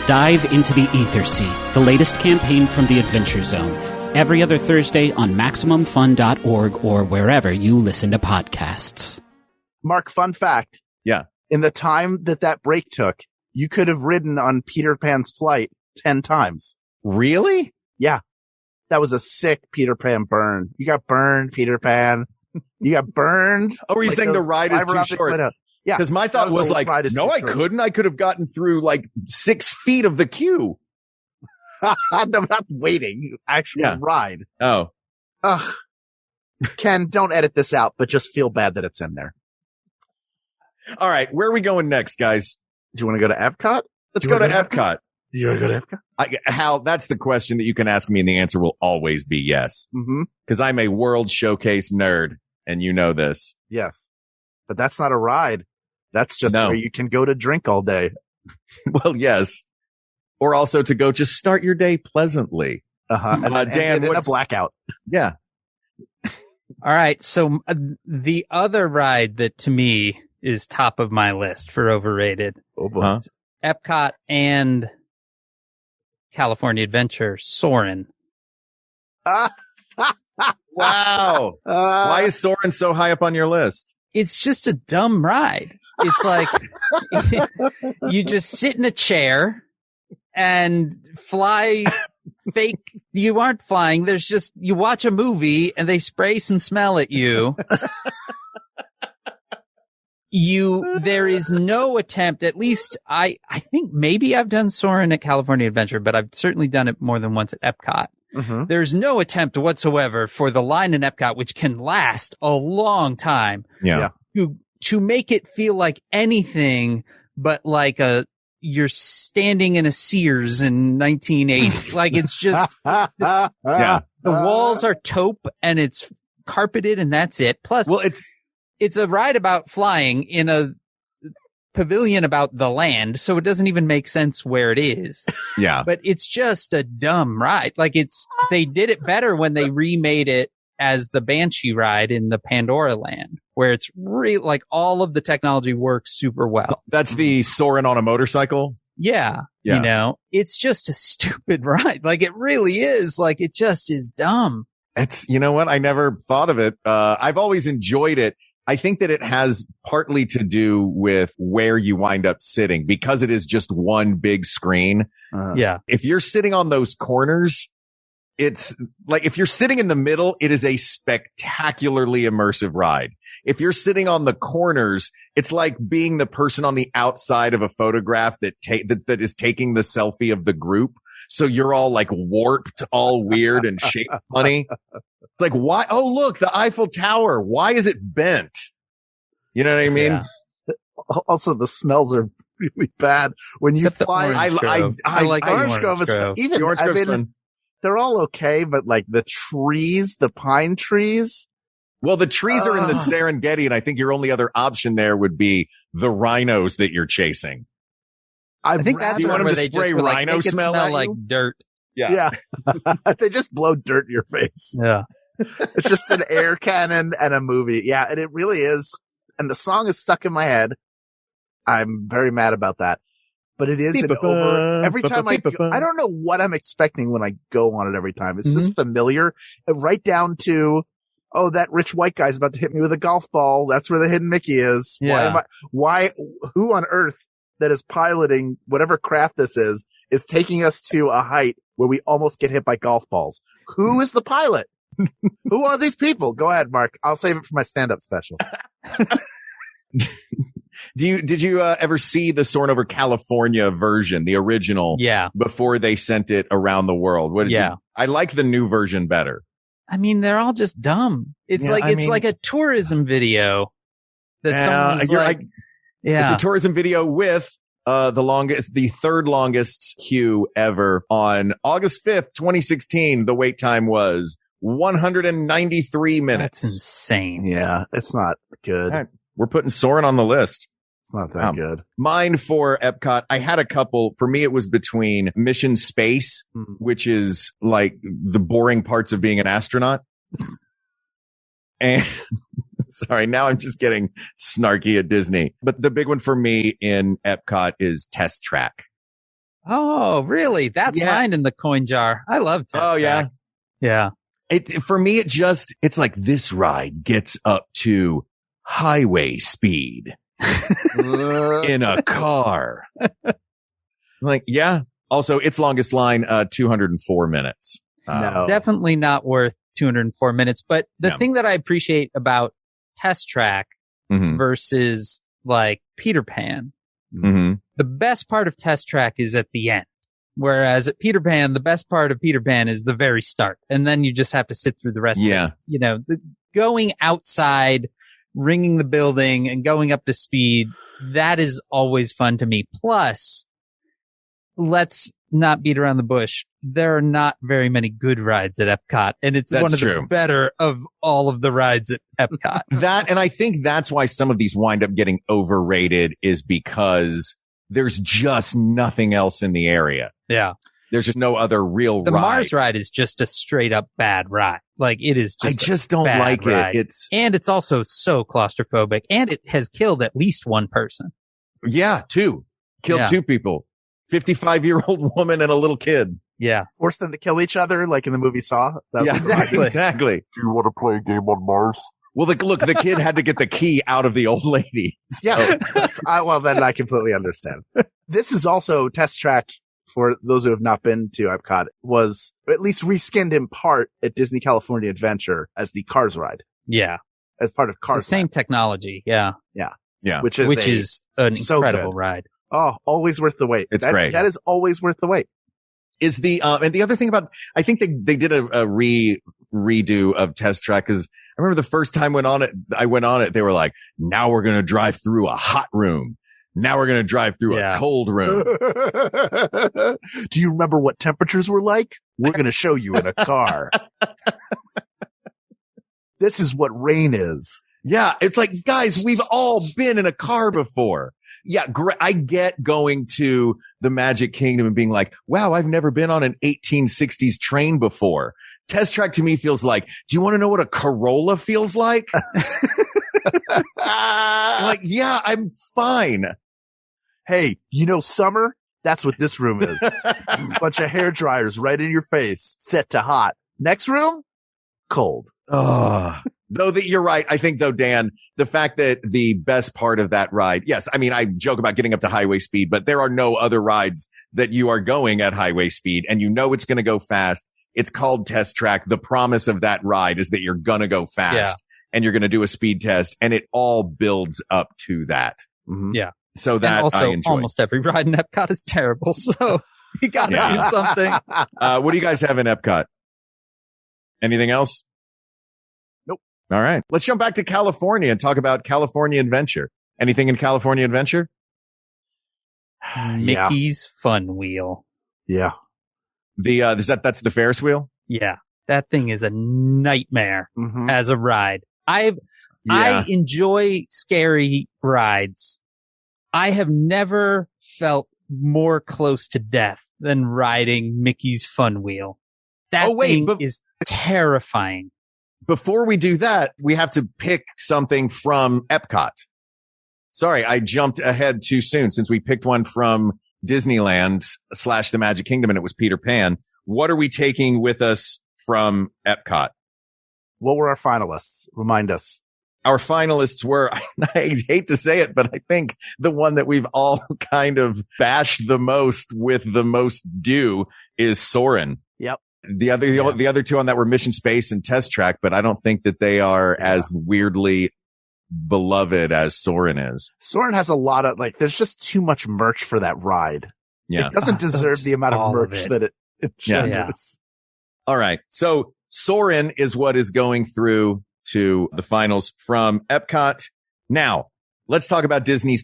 Dive into the Ether Sea, the latest campaign from the Adventure Zone, every other Thursday on MaximumFun.org or wherever you listen to podcasts. Mark, fun fact. Yeah. In the time that break took, you could have ridden on Peter Pan's flight 10 times. Really? Yeah. That was a sick Peter Pan burn. You got burned, Peter Pan. You got burned. Oh, were you saying the ride is too short? Yeah. Because my thought was like, no, I couldn't. I could have gotten through like 6 feet of the queue. I'm not waiting. Actual ride. Oh. Ugh. Ken, don't edit this out, but just feel bad that it's in there. All right. Where are we going next, guys? Do you want to go to Epcot? Let's go to Epcot. Do you want to go to Epcot? Hal, that's the question that you can ask me, and the answer will always be yes. Because I'm a World Showcase nerd, and you know this. Yes. But that's not a ride. That's just where you can go to drink all day. Well, yes. Or also to go just start your day pleasantly. Dan, what's a blackout? Yeah. All right. So the other ride that to me is top of my list for overrated. Oh boy. Epcot and California Adventure, Soarin'. Wow. Why is Soarin' so high up on your list? It's just a dumb ride. It's like you just sit in a chair and fly fake. You aren't flying. There's just, you watch a movie and they spray some smell at you. There is no attempt, at least I think maybe I've done Soarin' at California Adventure, but I've certainly done it more than once at Epcot. There's no attempt whatsoever for the line in Epcot, which can last a long time. Yeah. To make it feel like anything but like you're standing in a Sears in 1980. Like it's just, the walls are taupe and it's carpeted and that's it. Plus, well, it's a ride about flying in a pavilion about the land, so it doesn't even make sense where it is. Yeah. But it's just a dumb ride. Like they did it better when they remade it as the Banshee ride in the Pandora Land, where it's really like all of the technology works super well. That's the Soarin' on a motorcycle? Yeah. You know, it's just a stupid ride. Like it really is. Like it just is dumb. It's, you know what? I never thought of it. I've always enjoyed it. I think that it has partly to do with where you wind up sitting because it is just one big screen. Yeah. If you're sitting on those corners, it's like if you're sitting in the middle, it is a spectacularly immersive ride. If you're sitting on the corners, it's like being the person on the outside of a photograph that is taking the selfie of the group. So you're all like warped, all weird and shaped funny. It's like, why? Oh, look, the Eiffel Tower. Why is it bent? You know what I mean? Yeah. Also, the smells are really bad when you fly. I like Orange Grove. Even the Orange Grove's fun. They're all okay, but like the trees, the pine trees. Well, the trees are in the Serengeti, and I think your only other option there would be the rhinos that you're chasing. I think that's where they spray just rhino make it smell like dirt. Yeah. They just blow dirt in your face. Yeah. It's just an air cannon and a movie. Yeah, and it really is. And the song is stuck in my head. I'm very mad about that. But it is every time I don't know what I'm expecting when I go on it every time. It's just familiar. Right down to, oh, that rich white guy's about to hit me with a golf ball. That's where the hidden Mickey is. Yeah. Who on earth that is piloting whatever craft this is taking us to a height where we almost get hit by golf balls? Who is the pilot? Who are these people? Go ahead, Mark. I'll save it for my stand-up special. Did you ever see the Soarin' Over California version, the original? Yeah. Before they sent it around the world. I like the new version better. I mean, they're all just dumb. It's like a tourism video that someone's it's a tourism video with the third longest queue ever on August 5th, 2016. The wait time was 193 minutes. That's insane. Yeah, it's not good. Right. We're putting Soarin' on the list. It's not that good. Mine for Epcot, I had a couple. For me, it was between Mission Space, which is like the boring parts of being an astronaut. And sorry, now I'm just getting snarky at Disney. But the big one for me in Epcot is Test Track. Oh, really? That's mine in the coin jar. I love Test Track. Yeah. Yeah. For me, it's like this ride gets up to highway speed in a car. Like, yeah. Also, its longest line, 204 minutes. No. Definitely not worth 204 minutes. But the thing that I appreciate about Test Track versus like Peter Pan, the best part of Test Track is at the end. Whereas at Peter Pan, the best part of Peter Pan is the very start. And then you just have to sit through the rest of it. You know, going outside, ringing the building and going up to speed, that is always fun to me. Plus, let's not beat around the bush. There are not very many good rides at Epcot, and it's one of the better of all of the rides at Epcot. And I think that's why some of these wind up getting overrated, is because there's just nothing else in the area. Yeah. There's just no other real ride. The Mars ride is just a straight up bad ride. Like, it is just I just don't like ride. it. And it's also so claustrophobic, and it has killed at least one person. Yeah, two. Killed two people. 55-year-old woman and a little kid. Yeah. Forced them to kill each other, like in the movie Saw. Exactly. Do you want to play a game on Mars? Well, the kid had to get the key out of the old lady. So. Yeah. Well, then I completely understand. This is also Test Track, for those who have not been to Epcot, was at least reskinned in part at Disney California Adventure as the Cars ride. Yeah. As part of Cars. It's the same technology. Yeah. Yeah. Which is an incredible ride. Oh, always worth the wait. It's great. That is always worth the wait. Is and the other thing about, I think they did a redo of Test Track, because I remember the first time I went on it, they were like, now we're going to drive through a hot room. Now we're going to drive through a cold room. Do you remember what temperatures were like? We're going to show you in a car. This is what rain is. Yeah. It's like, guys, we've all been in a car before. Yeah. I get going to the Magic Kingdom and being like, wow, I've never been on an 1860s train before. Test Track to me feels like, do you want to know what a Corolla feels like? Like, yeah, I'm fine. Hey, summer? That's what this room is. Bunch of hair dryers right in your face, set to hot. Next room? Cold. Though you're right. I think, though, Dan, the fact that the best part of that ride, yes, I mean, I joke about getting up to highway speed, but there are no other rides that you are going at highway speed, and it's going to go fast. It's called Test Track. The promise of that ride is that you're going to go fast and you're going to do a speed test, and it all builds up to that. Mm-hmm. Yeah. So that and also, I enjoy. Almost every ride in Epcot is terrible. So you got to do something. What do you guys have in Epcot? Anything else? Nope. All right. Let's jump back to California and talk about California Adventure. Anything in California Adventure? Mickey's Fun Wheel. Yeah. That's the Ferris wheel? Yeah. That thing is a nightmare as a ride. I enjoy scary rides. I have never felt more close to death than riding Mickey's Fun Wheel. That thing is terrifying. Before we do that, we have to pick something from Epcot. Sorry, I jumped ahead too soon since we picked one from Disneyland / the Magic Kingdom, and it was Peter Pan. What are we taking with us from Epcot? What were our finalists? Remind us. Our finalists were, I hate to say it, but I think the one that we've all kind of bashed the most with the most due is Soarin'. Yep. The other two on that were Mission Space and Test Track, but I don't think that they are as weirdly beloved as Soarin' is. Soarin' has a lot of, there's just too much merch for that ride. Yeah. It doesn't deserve the amount of merch that it should. Yeah. All right. So Soarin' is what is going through to the finals from Epcot. Now, let's talk about Disney,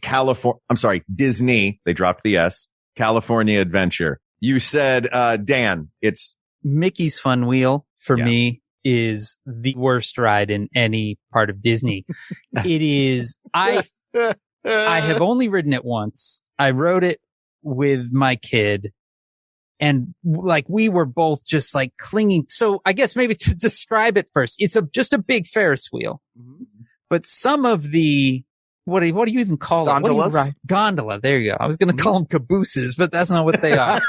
they dropped the S, California Adventure. You said, Dan, it's Mickey's Fun Wheel for me is the worst ride in any part of Disney. It is, I have only ridden it once. I rode it with my kid. And we were both just clinging. So I guess maybe to describe it first, it's just a big Ferris wheel, but some of the, what do you even call gondolas? it? Gondola. There you go. I was going to call them cabooses, but that's not what they are.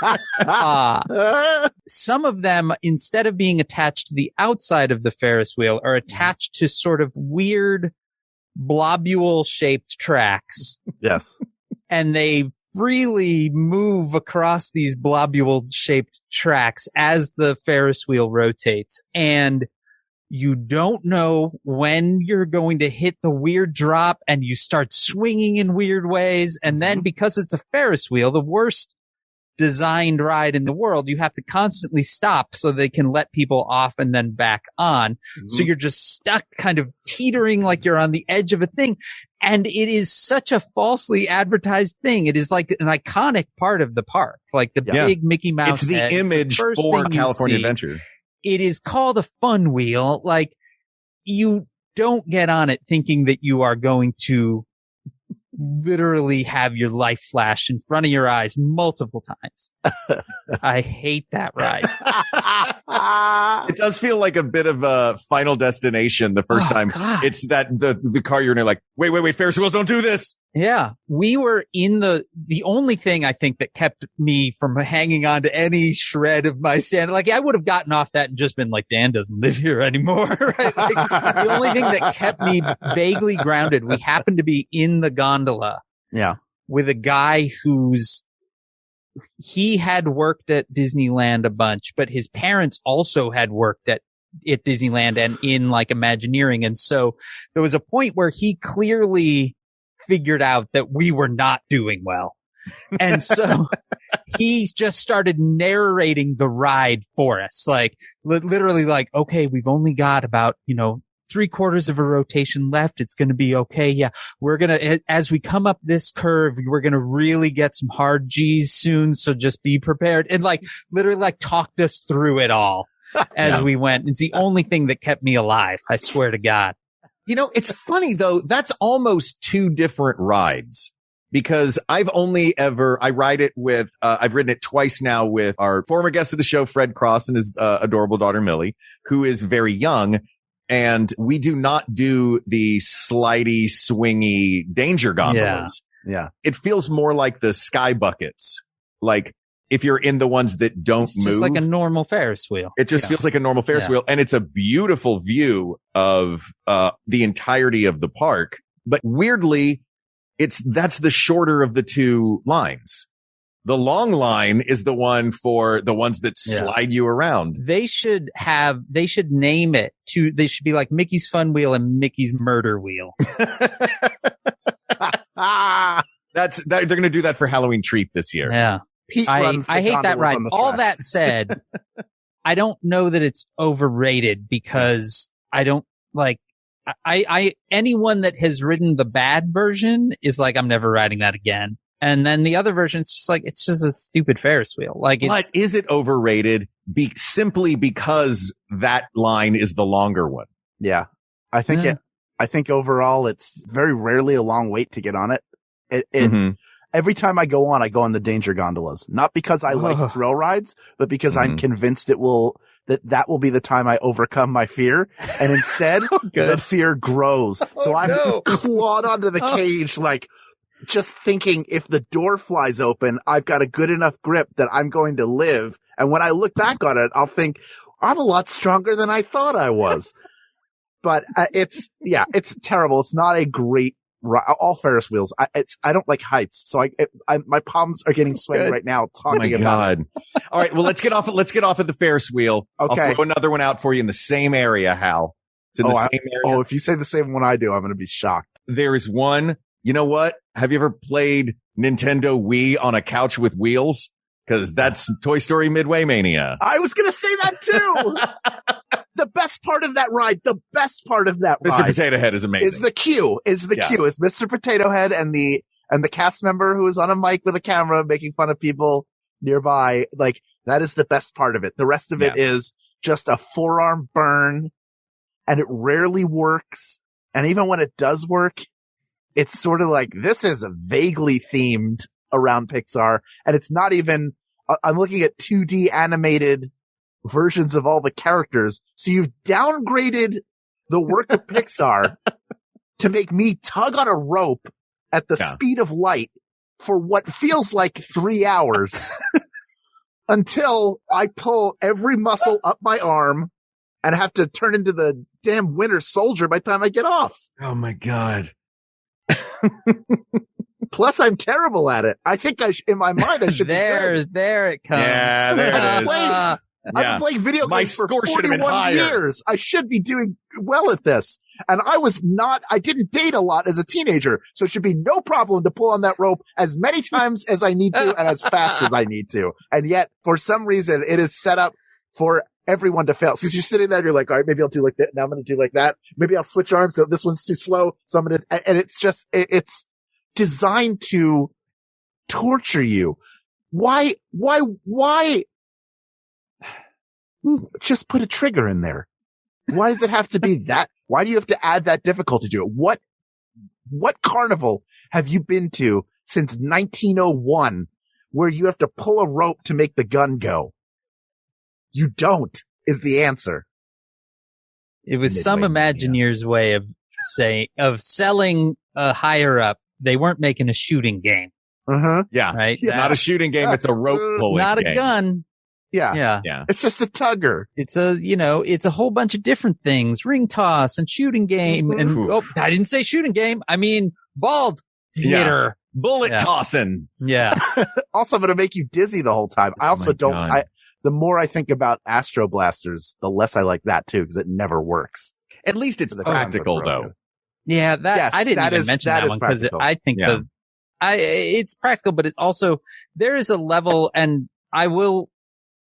Some of them, instead of being attached to the outside of the Ferris wheel, are attached to sort of weird blobule shaped tracks. Yes. And they freely move across these globule shaped tracks as the Ferris wheel rotates. And you don't know when you're going to hit the weird drop, and you start swinging in weird ways. And then because it's a Ferris wheel, the worst designed ride in the world, you have to constantly stop so they can let people off and then back on. So you're just stuck kind of teetering like you're on the edge of a thing. And it is such a falsely advertised thing. It is like an iconic part of the park, like the big Mickey Mouse. It's the head. image the for California Adventure. It is called a fun wheel. You don't get on it thinking that you are going to literally have your life flash in front of your eyes multiple times. I hate that ride. It does feel like a bit of a Final Destination the first time. God. It's that the car you're in, like, wait, Ferris wheels don't do this. Yeah. We were in the only thing I think that kept me from hanging on to any shred of my sanity. I would have gotten off that and just been like, Dan doesn't live here anymore. Right? The only thing that kept me vaguely grounded, we happened to be in the gondola. Yeah. With a guy he had worked at Disneyland a bunch, but his parents also had worked at Disneyland and in Imagineering. And so there was a point where he clearly figured out that we were not doing well. And so he just started narrating the ride for us. Literally okay, we've only got about, 3/4 of a rotation left. It's going to be okay. Yeah. We're going to, as we come up this curve, we're going to really get some hard G's soon. So just be prepared. And literally talked us through it all as we went. It's the only thing that kept me alive. I swear to God. It's funny though. That's almost two different rides, because I ride it with, I've ridden it twice now with our former guest of the show, Fred Cross, and his adorable daughter, Millie, who is very young. And we do not do the slidey, swingy danger gondolas. Yeah. It feels more like the sky buckets. If you're in the ones that don't move. Just like a normal Ferris wheel. It just feels like a normal Ferris wheel. And it's a beautiful view of, the entirety of the park. But weirdly, that's the shorter of the two lines. The long line is the one for the ones that slide you around. They should name it they should be like Mickey's Fun Wheel and Mickey's Murder Wheel. They're going to do that for Halloween Treat this year. Yeah. I hate that ride. All that said, I don't know that it's overrated because I don't like, anyone that has ridden the bad version is like, I'm never riding that again. And then the other version is just like, it's just a stupid Ferris wheel. Like, but is it overrated simply because that line is the longer one? Yeah. I think overall it's very rarely a long wait to get on it. Every time I go on the danger gondolas, not because I like thrill rides, but because I'm convinced that will be the time I overcome my fear. And instead the fear grows. So I'm clawed onto the cage, like, just thinking if the door flies open, I've got a good enough grip that I'm going to live. And when I look back on it, I'll think I'm a lot stronger than I thought I was. But it's terrible. It's not a great all Ferris wheels. I don't like heights, so my palms are getting sweaty right now talking about it. All right, well let's get off at the Ferris wheel. Okay, I'll throw another one out for you in the same area, Hal. It's in the same area. Oh, if you say the same one I do, I'm going to be shocked. There is one. You know what? Have you ever played Nintendo Wii on a couch with wheels? Because that's Toy Story Midway Mania. I was going to say that too. The best part of that ride, Mr. Potato Head is amazing. Is the queue. Is Mr. Potato Head and the cast member who is on a mic with a camera making fun of people nearby. Like, that is the best part of it. The rest of it is just a forearm burn, and it rarely works. And even when it does work, it's sort of like, this is vaguely themed around Pixar, and it's not even, I'm looking at 2D animated versions of all the characters. So you've downgraded the work of Pixar to make me tug on a rope at the speed of light for what feels like 3 hours until I pull every muscle up my arm and have to turn into the damn Winter Soldier by the time I get off. Oh my God. Plus, I'm terrible at it. I think in my mind, I should be good. There it comes. Yeah, there it is. I've been playing video games for 41 years. I should be doing well at this. And I didn't date a lot as a teenager, so it should be no problem to pull on that rope as many times as I need to and as fast as I need to. And yet, for some reason, it is set up for everyone to fail. So you're sitting there, you're like, all right, maybe I'll do like that. Now I'm going to do like that. Maybe I'll switch arms. So this one's too slow. So I'm going to, and it's designed to torture you. Why just put a trigger in there? Why does it have to be that? Why do you have to add that difficulty to it? What carnival have you been to since 1901 where you have to pull a rope to make the gun go? You don't, is the answer. It was some Imagineer's way of selling a higher up. They weren't making a shooting game. Yeah. Right? It's not a shooting game. It's a rope pulling game. It's not a gun. Yeah. It's just a tugger. It's a whole bunch of different things. Ring toss and shooting game. And I didn't say shooting game. I mean, ball hitter. Bullet tossing. Yeah. Also going to make you dizzy the whole time. I also the more I think about Astro Blasters, the less I like that too, because it never works. At least it's practical though. Yeah, I didn't even mention that one because I think it's practical, but it's also, there is a level, and I will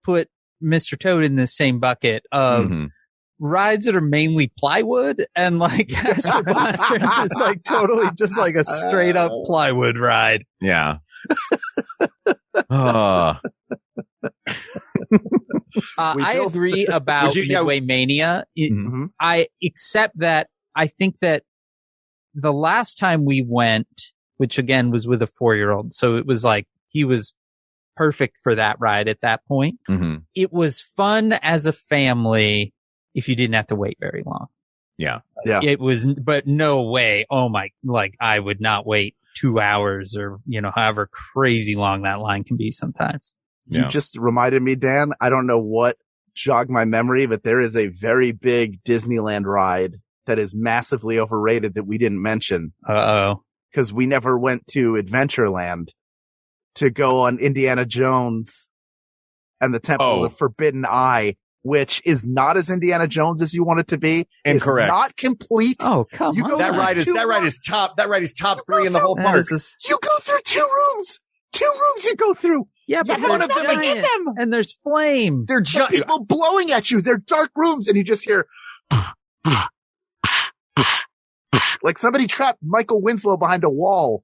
put Mr. Toad in the same bucket of rides that are mainly plywood, and like Astro Blasters is like totally just like a straight up plywood ride. Yeah. I agree about Midway Mania. I accept that. I think that the last time we went, which again was with a 4-year-old, so it was like he was perfect for that ride at that point. It was fun as a family if you didn't have to wait very long. Yeah. It was, but no way. Oh my, like I would not wait 2 hours or, however crazy long that line can be sometimes. You just reminded me, Dan, I don't know what jogged my memory, but there is a very big Disneyland ride that is massively overrated that we didn't mention. Uh-oh. Because we never went to Adventureland. to go on Indiana Jones and the Temple of the Forbidden Eye, which is not as Indiana Jones as you want it to be. Incorrect. It's not complete. Oh, come on. That ride is top 3 in the whole park. You go through 2 rooms. 2 rooms you go through. Yeah, but one of them is in them. And there's flame. They're people blowing at you. They're dark rooms, and you just hear like somebody trapped Michael Winslow behind a wall,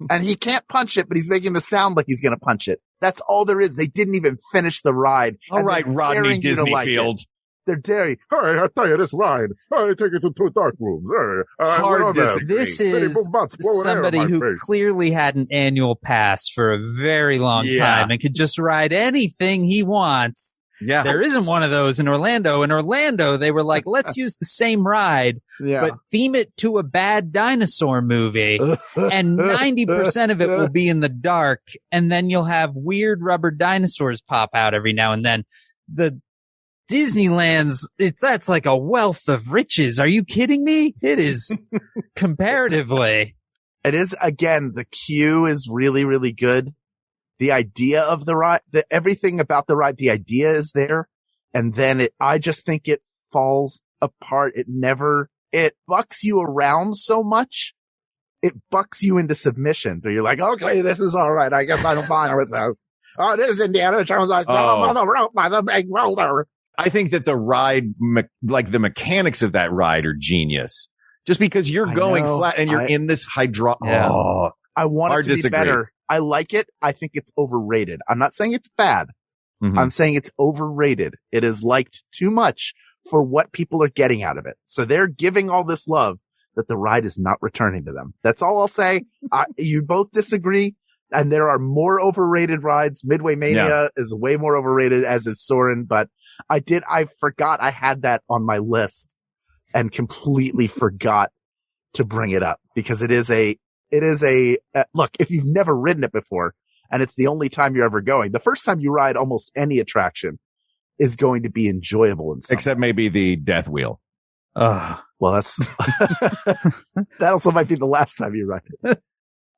and he can't punch it, but he's making the sound like he's going to punch it. That's all there is. They didn't even finish the ride. All right, Rodney Disneyfield. They're daring. Hey, I tell you, this ride. I take you to 2 dark rooms. Hard disagree. This is somebody who clearly had an annual pass for a very long time and could just ride anything he wants. Yeah. There isn't one of those in Orlando. In Orlando, they were like, let's use the same ride, but theme it to a bad dinosaur movie. And 90% of it will be in the dark. And then you'll have weird rubber dinosaurs pop out every now and then. The Disneyland's, that's like a wealth of riches. Are you kidding me? It is comparatively. It is, again, the queue is really, really good. The idea of the ride, everything about the ride, the idea is there. And then I just think it falls apart. It bucks you around so much. It bucks you into submission. So you're like, okay, this is all right. I guess I'm fine with this. Oh, this is Indiana Jones. I saw him on the rope by the big boulder. I think that the ride, like the mechanics of that ride are genius. Just because you're going flat and you're in this I want it to be better. I like it. I think it's overrated. I'm not saying it's bad. Mm-hmm. I'm saying it's overrated. It is liked too much for what people are getting out of it. So they're giving all this love that the ride is not returning to them. That's all I'll say. You both disagree. And there are more overrated rides. Midway Mania is way more overrated, as is Soarin', but I forgot I had that on my list and completely forgot to bring it up because it is a look, if you've never ridden it before and it's the only time you're ever going, the first time you ride almost any attraction is going to be enjoyable in some except maybe the Death Wheel. Well, that's, that also might be the last time you ride it.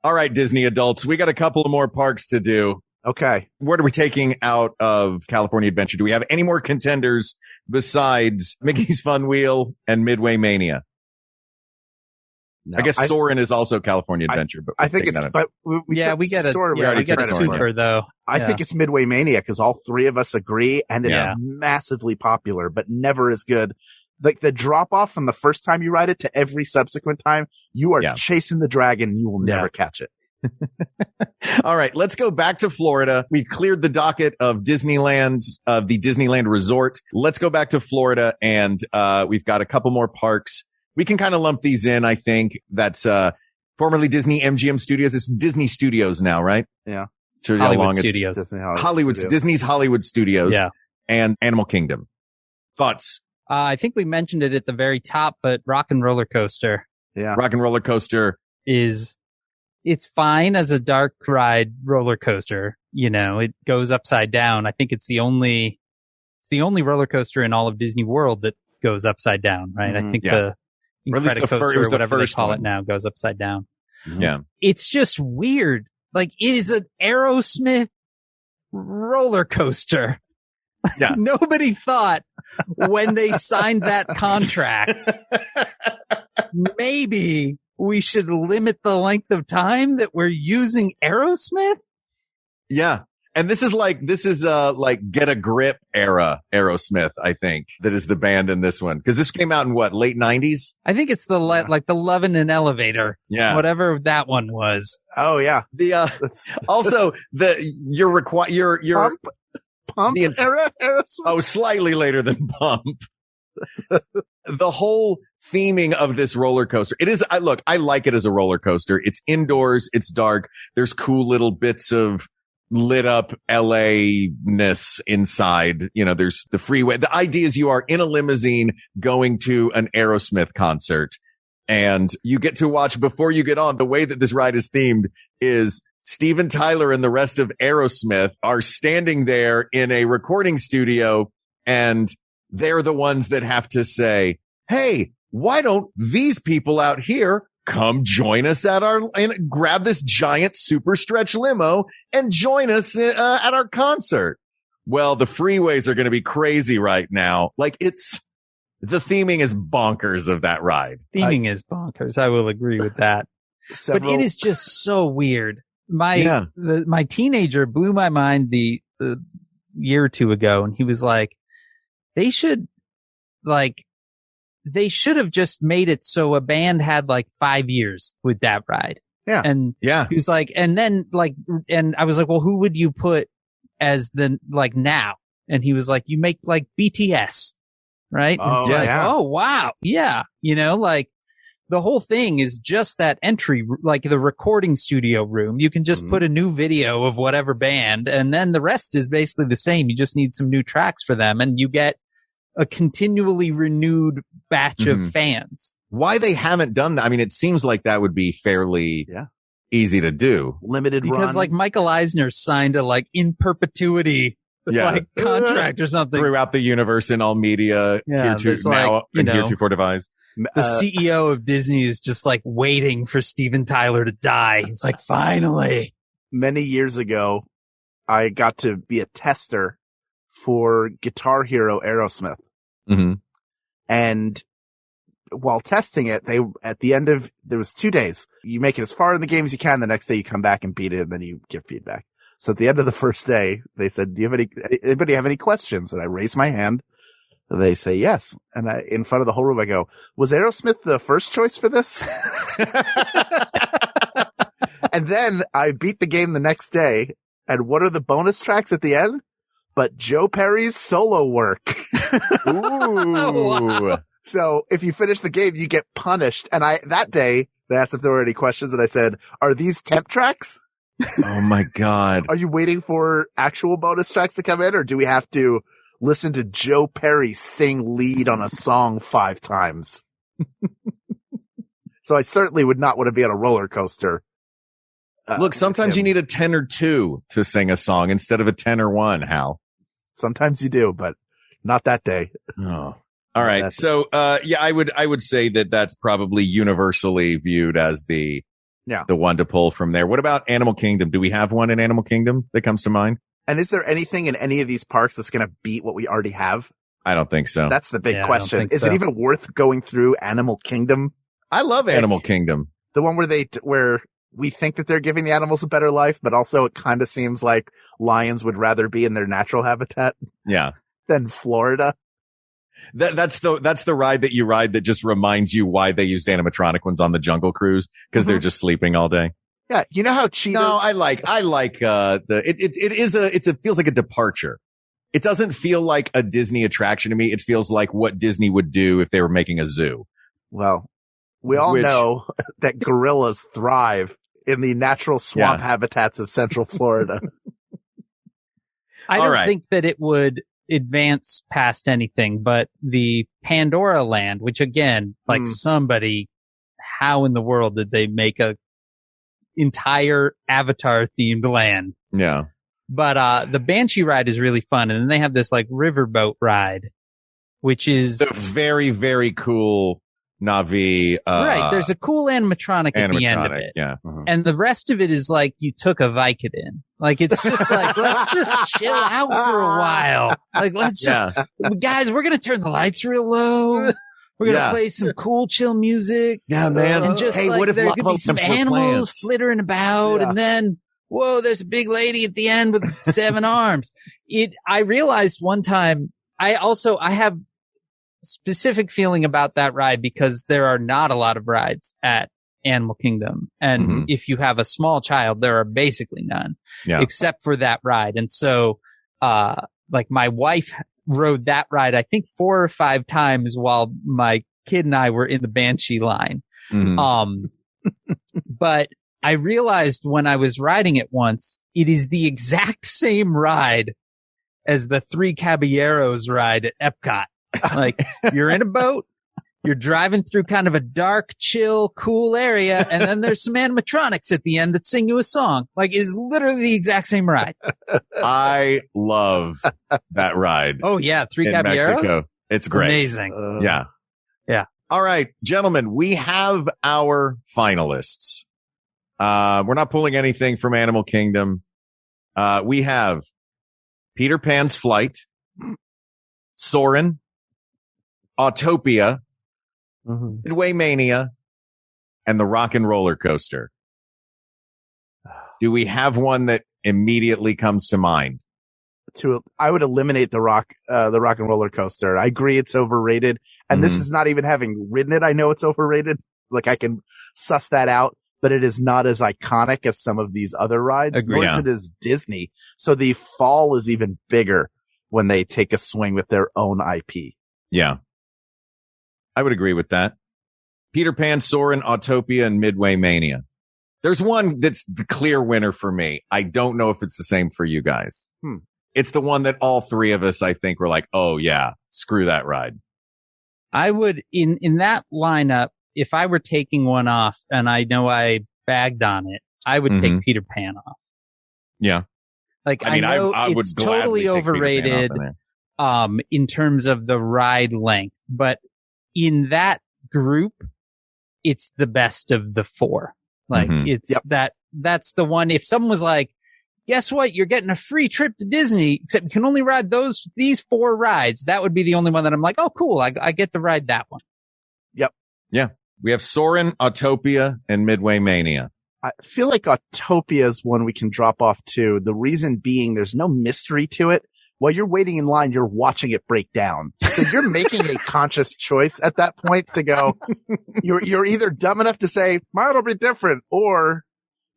All right, Disney adults, we got a couple of more parks to do. Okay. What are we taking out of California Adventure? Do we have any more contenders besides Mickey's Fun Wheel and Midway Mania? No, I guess Soarin' is also California Adventure, but I think it's, but we get a twofer though. I think it's Midway Mania because all 3 of us agree and it's massively popular, but never as good. Like the drop off from the first time you ride it to every subsequent time, you are chasing the dragon and you will never catch it. All right, let's go back to Florida. We've cleared the docket of Disneyland, the Disneyland Resort. Let's go back to Florida and, we've got a couple more parks. We can kind of lump these in, I think. That's, formerly Disney MGM Studios. It's Disney Studios now, right? Yeah. So Hollywood Studios. Disney's Hollywood Studios. Yeah. And Animal Kingdom. Thoughts? I think we mentioned it at the very top, but Rock and Roller Coaster. Yeah. Rock and Roller Coaster it's fine as a dark ride roller coaster. You know, it goes upside down. I think it's the only roller coaster in all of Disney World that goes upside down, right? I think the Incredicoaster or whatever they call it now goes upside down. Yeah. It's just weird. Like it is an Aerosmith roller coaster. Yeah. Nobody thought when they signed that contract, maybe we should limit the length of time that we're using Aerosmith. Yeah. And this is like Get a Grip era Aerosmith, I think, that is the band in this one. Cause this came out in what, late 90s? I think it's the Love in an Elevator. Yeah. Whatever that one was. Oh yeah. Also your Pump era Aerosmith. Oh, slightly later than Pump. The whole theming of this roller coaster. It is, I like it as a roller coaster. It's indoors. It's dark. There's cool little bits of lit up LA-ness inside. You know, there's the freeway. The idea is you are in a limousine going to an Aerosmith concert and you get to watch before you get on. The way that this ride is themed is Steven Tyler and the rest of Aerosmith are standing there in a recording studio and they're the ones that have to say, hey, why don't these people out here come join us and grab this giant super stretch limo and join us at our concert. Well, the freeways are going to be crazy right now. Like the theming is bonkers of that ride. Theming is bonkers. I will agree with that. But it is just so weird. My teenager blew my mind the year or two ago, and he was like, they should have just made it so a band had like 5 years with that ride. Yeah. And he was like, and I was like, well, who would you put as the, like, now? And he was like, you make like BTS, right? And it's like, oh, wow. Yeah. You know, like the whole thing is just that entry, like the recording studio room. You can just put a new video of whatever band, and then the rest is basically the same. You just need some new tracks for them, and you get a continually renewed batch of fans. Why they haven't done that? I mean, it seems like that would be fairly easy to do. Limited because run. like Michael Eisner signed a like in perpetuity like contract or something throughout the universe in all media. Heretofore devised. The CEO of Disney is just like waiting for Steven Tyler to die. He's like, finally. Many years ago, I got to be a tester for Guitar Hero Aerosmith. Mm-hmm. And while testing it, at the end of, there was 2 days. You make it as far in the game as you can. The next day you come back and beat it, and then you give feedback. So at the end of the first day, they said, anybody have any questions? And I raised my hand. They say yes. And in front of the whole room, I go, was Aerosmith the first choice for this? And then I beat the game the next day. And what are the bonus tracks at the end? But Joe Perry's solo work. Ooh. Wow. So if you finish the game, you get punished. And that day, they asked if there were any questions. And I said, are these temp tracks? Oh my God. Are you waiting for actual bonus tracks to come in? Or do we have to listen to Joe Perry sing lead on a song 5 times? So I certainly would not want to be on a roller coaster. Look, sometimes you need a 10 or 2 to sing a song instead of a 10 or 1, Hal. Sometimes you do, but not that day. Oh. All right. So, I would say that that's probably universally viewed as the one to pull from there. What about Animal Kingdom? Do we have one in Animal Kingdom that comes to mind? And is there anything in any of these parks that's going to beat what we already have? I don't think so. That's the big question. Is it even worth going through Animal Kingdom? I love Animal Kingdom. The one where we think that they're giving the animals a better life, but also it kind of seems like lions would rather be in their natural habitat. Than Florida. That's the ride that you ride that just reminds you why they used animatronic ones on the Jungle Cruise, because they're just sleeping all day. Yeah, you know how cheetahs. No, I like it feels like a departure. It doesn't feel like a Disney attraction to me. It feels like what Disney would do if they were making a zoo. Well, we all know that gorillas thrive in the natural swamp habitats of Central Florida. I don't think that it would advance past anything, but the Pandora Land, which again, like somebody, how in the world did they make a entire Avatar themed land? Yeah. But the Banshee ride is really fun, and then they have this like riverboat ride, which is the very, very cool Na'vi. Right. There's a cool animatronic at the end of it. Yeah. And the rest of it is like you took a Vicodin. Like it's just like, let's just chill out for a while. Like let's just, guys, we're going to turn the lights real low. We're going to play some cool, chill music. Yeah, man. And just what if there could be some animals flittering about, and then, whoa, there's a big lady at the end with 7 arms. I realized one time, I have specific feeling about that ride because there are not a lot of rides at Animal Kingdom. And if you have a small child, there are basically none except for that ride. And so, like my wife rode that ride, I think 4 or 5 times while my kid and I were in the Banshee line. But I realized when I was riding it once, it is the exact same ride as the Three Caballeros ride at Epcot. Like you're in a boat, you're driving through kind of a dark, chill, cool area, and then there's some animatronics at the end that sing you a song. Like it's literally the exact same ride. I love that ride. Oh yeah, Three Caballeros. Mexico. It's great. Amazing. Yeah. All right, gentlemen, we have our finalists. We're not pulling anything from Animal Kingdom. We have Peter Pan's Flight, Soarin', Autopia, Midway Mania, and the Rock and Roller Coaster. Do we have one that immediately comes to mind? I would eliminate the Rock and Roller Coaster. I agree it's overrated. And this is not even having ridden it. I know it's overrated. Like I can suss that out, but it is not as iconic as some of these other rides. Nor is it as Disney. So the fall is even bigger when they take a swing with their own IP. Yeah. I would agree with that. Peter Pan, Soarin', Autopia, and Midway Mania. There's one that's the clear winner for me. I don't know if it's the same for you guys. It's the one that all three of us, I think, were like, oh yeah, screw that ride. I would, in that lineup, if I were taking one off, and I know I bagged on it, I would take Peter Pan off. Yeah. Like, I know I it's totally overrated, in terms of the ride length, but in that group, it's the best of the four. Like, it's that's the one. If someone was like, guess what? You're getting a free trip to Disney, except you can only ride these four rides. That would be the only one that I'm like, oh, cool. I get to ride that one. Yep. Yeah. We have Soarin', Autopia, and Midway Mania. I feel like Autopia is one we can drop off too. The reason being there's no mystery to it. While you're waiting in line, you're watching it break down. So you're making a conscious choice at that point to go, you're either dumb enough to say, mine will be different, or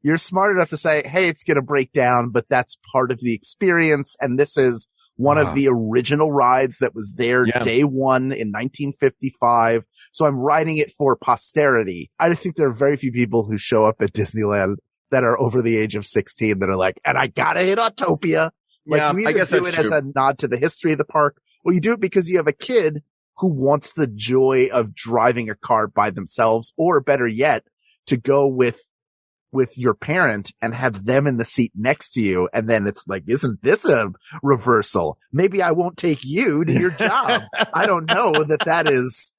you're smart enough to say, hey, it's going to break down, but that's part of the experience. And this is one of the original rides that was there day one in 1955. So I'm riding it for posterity. I think there are very few people who show up at Disneyland that are over the age of 16 that are like, and I gotta hit Autopia. Like, you either do it as a nod to the history of the park, or you do it because you have a kid who wants the joy of driving a car by themselves, or better yet, to go with your parent and have them in the seat next to you. And then it's like, isn't this a reversal? Maybe I won't take you to your job. I don't know that is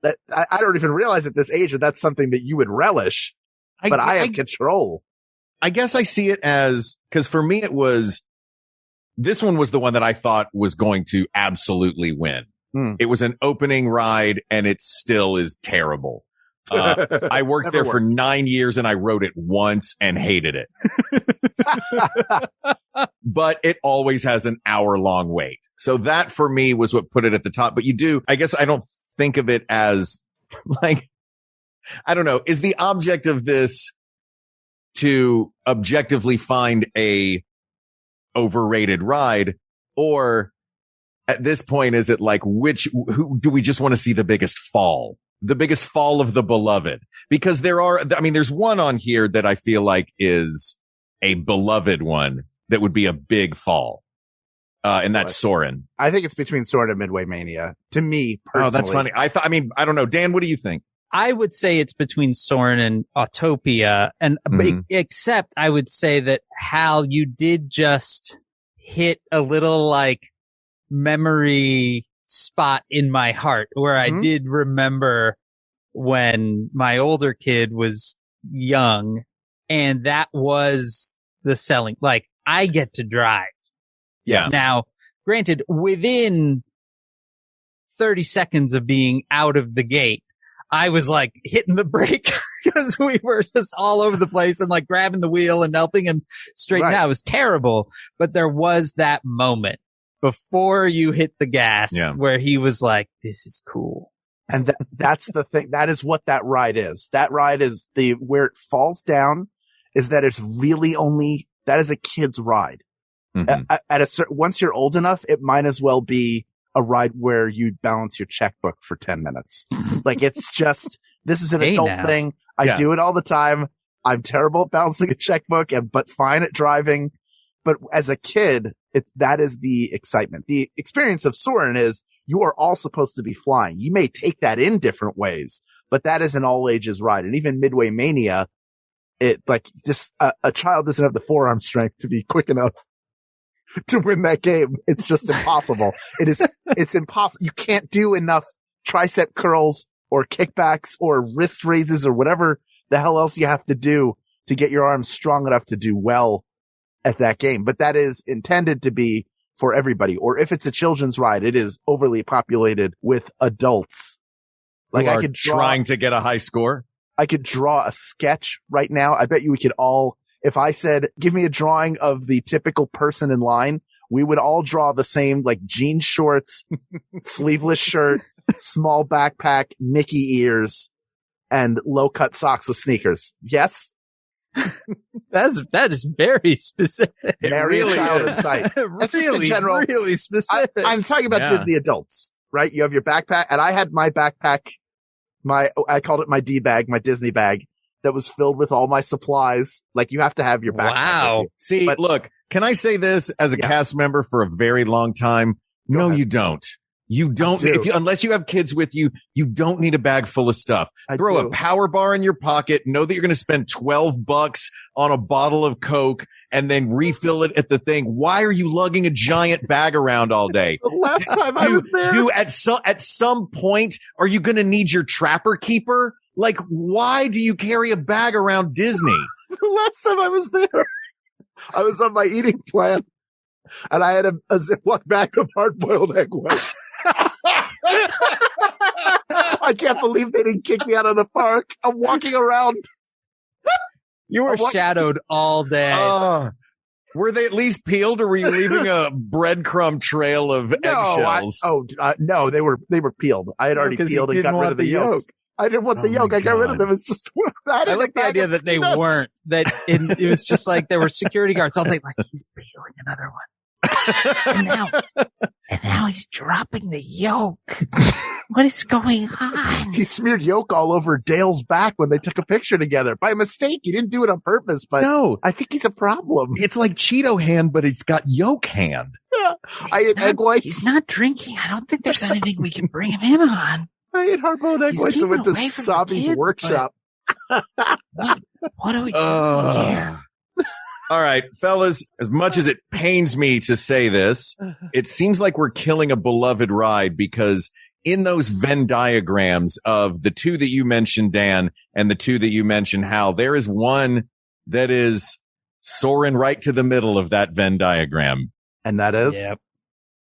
that. I don't even realize at this age that that's something that you would relish, but I have control. I guess I see it as, cause for me, this one was the one that I thought was going to absolutely win. It was an opening ride and it still is terrible. I worked there for 9 years and I rode it once and hated it. But it always has an hour-long wait. So that for me was what put it at the top. But I guess I don't think of it as like, I don't know. Is the object of this to objectively find a overrated ride, or at this point, is it like who do we just want to see the biggest fall of the beloved? Because there's one on here that I feel like is a beloved one that would be a big fall. And that's Soarin'. I think it's between Soarin' and Midway Mania to me personally. Oh, that's funny. I don't know. Dan, what do you think? I would say it's between Soarin' and Autopia, and except I would say that Hal, you did just hit a little like memory spot in my heart where I did remember when my older kid was young, and that was the selling. Like, I get to drive. Yeah. Now, granted, within 30 seconds of being out of the gate, I was like hitting the brake because we were just all over the place and like grabbing the wheel and helping him straighten out. It was terrible. But there was that moment before you hit the gas where he was like, this is cool. And that's the thing. That is what that ride is. That ride is where it falls down is that it's really that is a kid's ride. Once you're old enough, it might as well be a ride where you balance your checkbook for 10 minutes. Like, it's just, this is an adult thing. I do it all the time. I'm terrible at balancing a checkbook but fine at driving. But as a kid, that is the excitement. The experience of Soarin' is you are all supposed to be flying. You may take that in different ways, but that is an all ages ride. And even Midway Mania, a child doesn't have the forearm strength to be quick enough to win that game. It's just impossible. It's impossible. You can't do enough tricep curls or kickbacks or wrist raises or whatever the hell else you have to do to get your arms strong enough to do well at that game. But that is intended to be for everybody. Or if it's a children's ride, it is overly populated with adults. Like I could trying to get a high score. I could draw a sketch right now. I bet you we could all, if I said, give me a drawing of the typical person in line, we would all draw the same, like jean shorts, sleeveless shirt, small backpack, Mickey ears, and low cut socks with sneakers. Yes? That is very specific. Marry a child in sight. Really specific. I'm talking about Disney adults, right? You have your backpack, and I had my backpack, I called it my D bag, my Disney bag, that was filled with all my supplies. Like, you have to have your backpack. Wow. See, but look, can I say this as a cast member for a very long time? No, you don't. You don't, unless you have kids with you, you don't need a bag full of stuff. Throw a power bar in your pocket. Know that you're going to spend $12 on a bottle of Coke and then refill it at the thing. Why are you lugging a giant bag around all day? The last time I was there. At some point, are you going to need your trapper keeper? Like, why do you carry a bag around Disney? The last time I was there, I was on my eating plan and I had a Ziploc bag of hard-boiled egg whites. I can't believe they didn't kick me out of the park. I'm walking around. You were shadowed all day. Were they at least peeled, or were you leaving a breadcrumb trail of eggshells? No, they were peeled. I had already peeled and got rid of the yolk. I didn't want the yolk. I got rid of them. It's just, I like the idea that they weren't, it was just like there were security guards all day, like, he's peeling another one. and now he's dropping the yolk. What is going on? He smeared yolk all over Dale's back when they took a picture together. By mistake. He didn't do it on purpose, but no, I think he's a problem. It's like Cheeto hand, but he's got yolk hand. Yeah. I ate egg whites. He's not drinking. I don't think there's anything we can bring him in on. I ate hard-boiled egg whites and went to Sabi's workshop. What are we doing here? All right, fellas, as much as it pains me to say this, it seems like we're killing a beloved ride, because in those Venn diagrams of the two that you mentioned, Dan, and the two that you mentioned, Hal, there is one that is soaring right to the middle of that Venn diagram. And that is? Yep.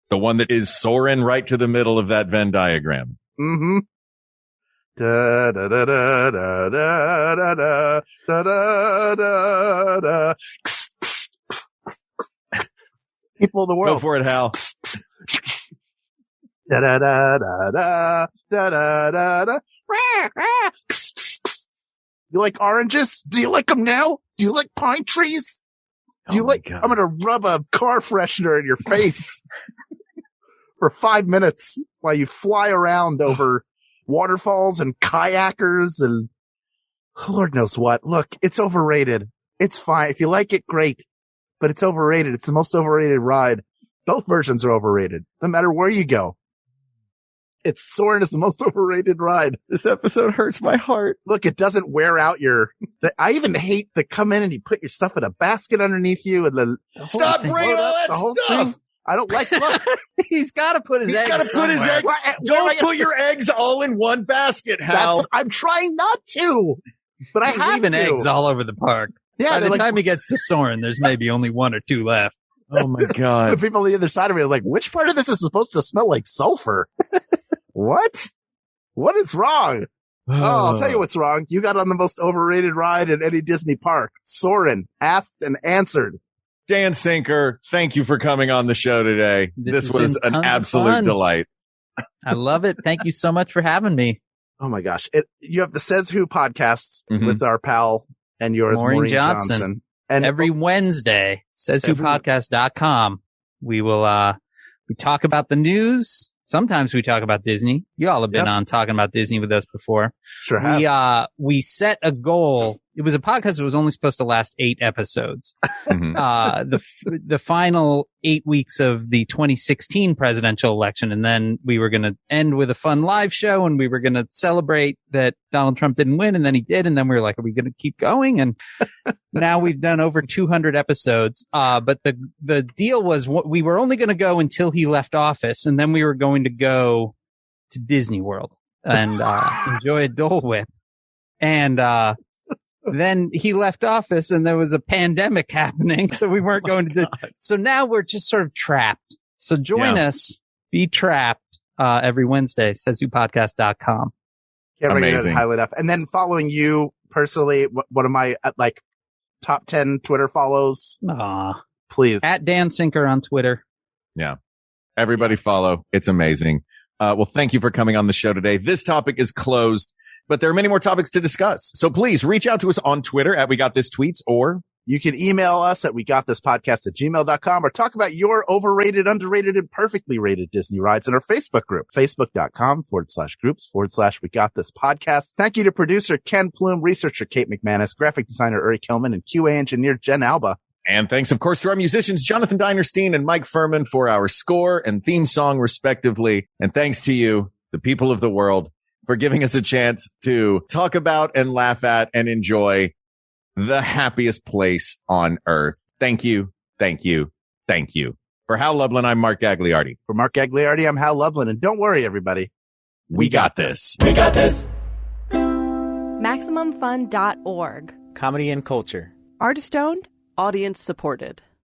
The one that is soaring right to the middle of that Venn diagram. Mm-hmm. Da da da da da da da da da da da. People of the world. Go for it, Hal. Da da da da da da da da da. You like oranges? Do you like them now? Do you like pine trees? Do you like? I'm gonna rub a car freshener in your face for 5 minutes while you fly around over waterfalls and kayakers and Lord knows what. Look, it's overrated. It's fine. If you like it, great. But it's overrated. It's the most overrated ride. Both versions are overrated. No matter where you go. Soarin' is the most overrated ride. This episode hurts my heart. Look, it doesn't wear out I even hate the come in and you put your stuff in a basket underneath you and then stop bringing all that stuff. Thing. I don't like, look. He's got to put his eggs somewhere. Don't put your eggs all in one basket, Hal. I'm trying not to, but He's leaving eggs all over the park. Yeah. By the time he gets to Soarin', there's maybe only one or two left. Oh my God. The people on the other side of me are like, which part of this is supposed to smell like sulfur? What? What is wrong? I'll tell you what's wrong. You got on the most overrated ride in any Disney park. Soarin', asked and answered. Dan Sinker, thank you for coming on the show today. This was an absolute delight. I love it. Thank you so much for having me. Oh my gosh. You have the Says Who podcast with our pal and yours, Maureen Johnson. And every Wednesday, sayswhopodcast.com. We will, we talk about the news. Sometimes we talk about Disney. You all have been on talking about Disney with us before. Sure have. We set a goal. It was a podcast that was only supposed to last 8 episodes. The final 8 weeks of the 2016 presidential election. And then we were going to end with a fun live show and we were going to celebrate that Donald Trump didn't win. And then he did. And then we were like, are we going to keep going? And now we've done over 200 episodes. But the deal was we were only going to go until he left office. And then we were going to go to Disney World. and enjoy a Dole Whip. And then he left office and there was a pandemic happening, so we weren't going to do. So now we're just sort of trapped. So join us, be trapped every Wednesday, sayswhopodcast.com. Can't bring it highly enough. And then following you personally, one of my top 10 Twitter follows. Please. At Dan Sinker on Twitter. Yeah. Everybody follow. It's amazing. Well, thank you for coming on the show today. This topic is closed, but there are many more topics to discuss. So please reach out to us on Twitter at We Got This Tweets, or you can email us at wegotThisPodcast@gmail.com, or talk about your overrated, underrated, and perfectly rated Disney rides in our Facebook group, facebook.com/groups/We Got This Podcast. Thank you to producer Ken Plume, researcher Kate McManus, graphic designer Uri Kilman, and QA engineer Jen Alba. And thanks, of course, to our musicians, Jonathan Dinerstein and Mike Furman, for our score and theme song, respectively. And thanks to you, the people of the world, for giving us a chance to talk about and laugh at and enjoy the happiest place on earth. Thank you, thank you, thank you. For Hal Lublin, I'm Mark Gagliardi. For Mark Gagliardi, I'm Hal Lublin. And don't worry, everybody. We got this. We got this. MaximumFun.org. Comedy and culture. Artist owned. Audience supported.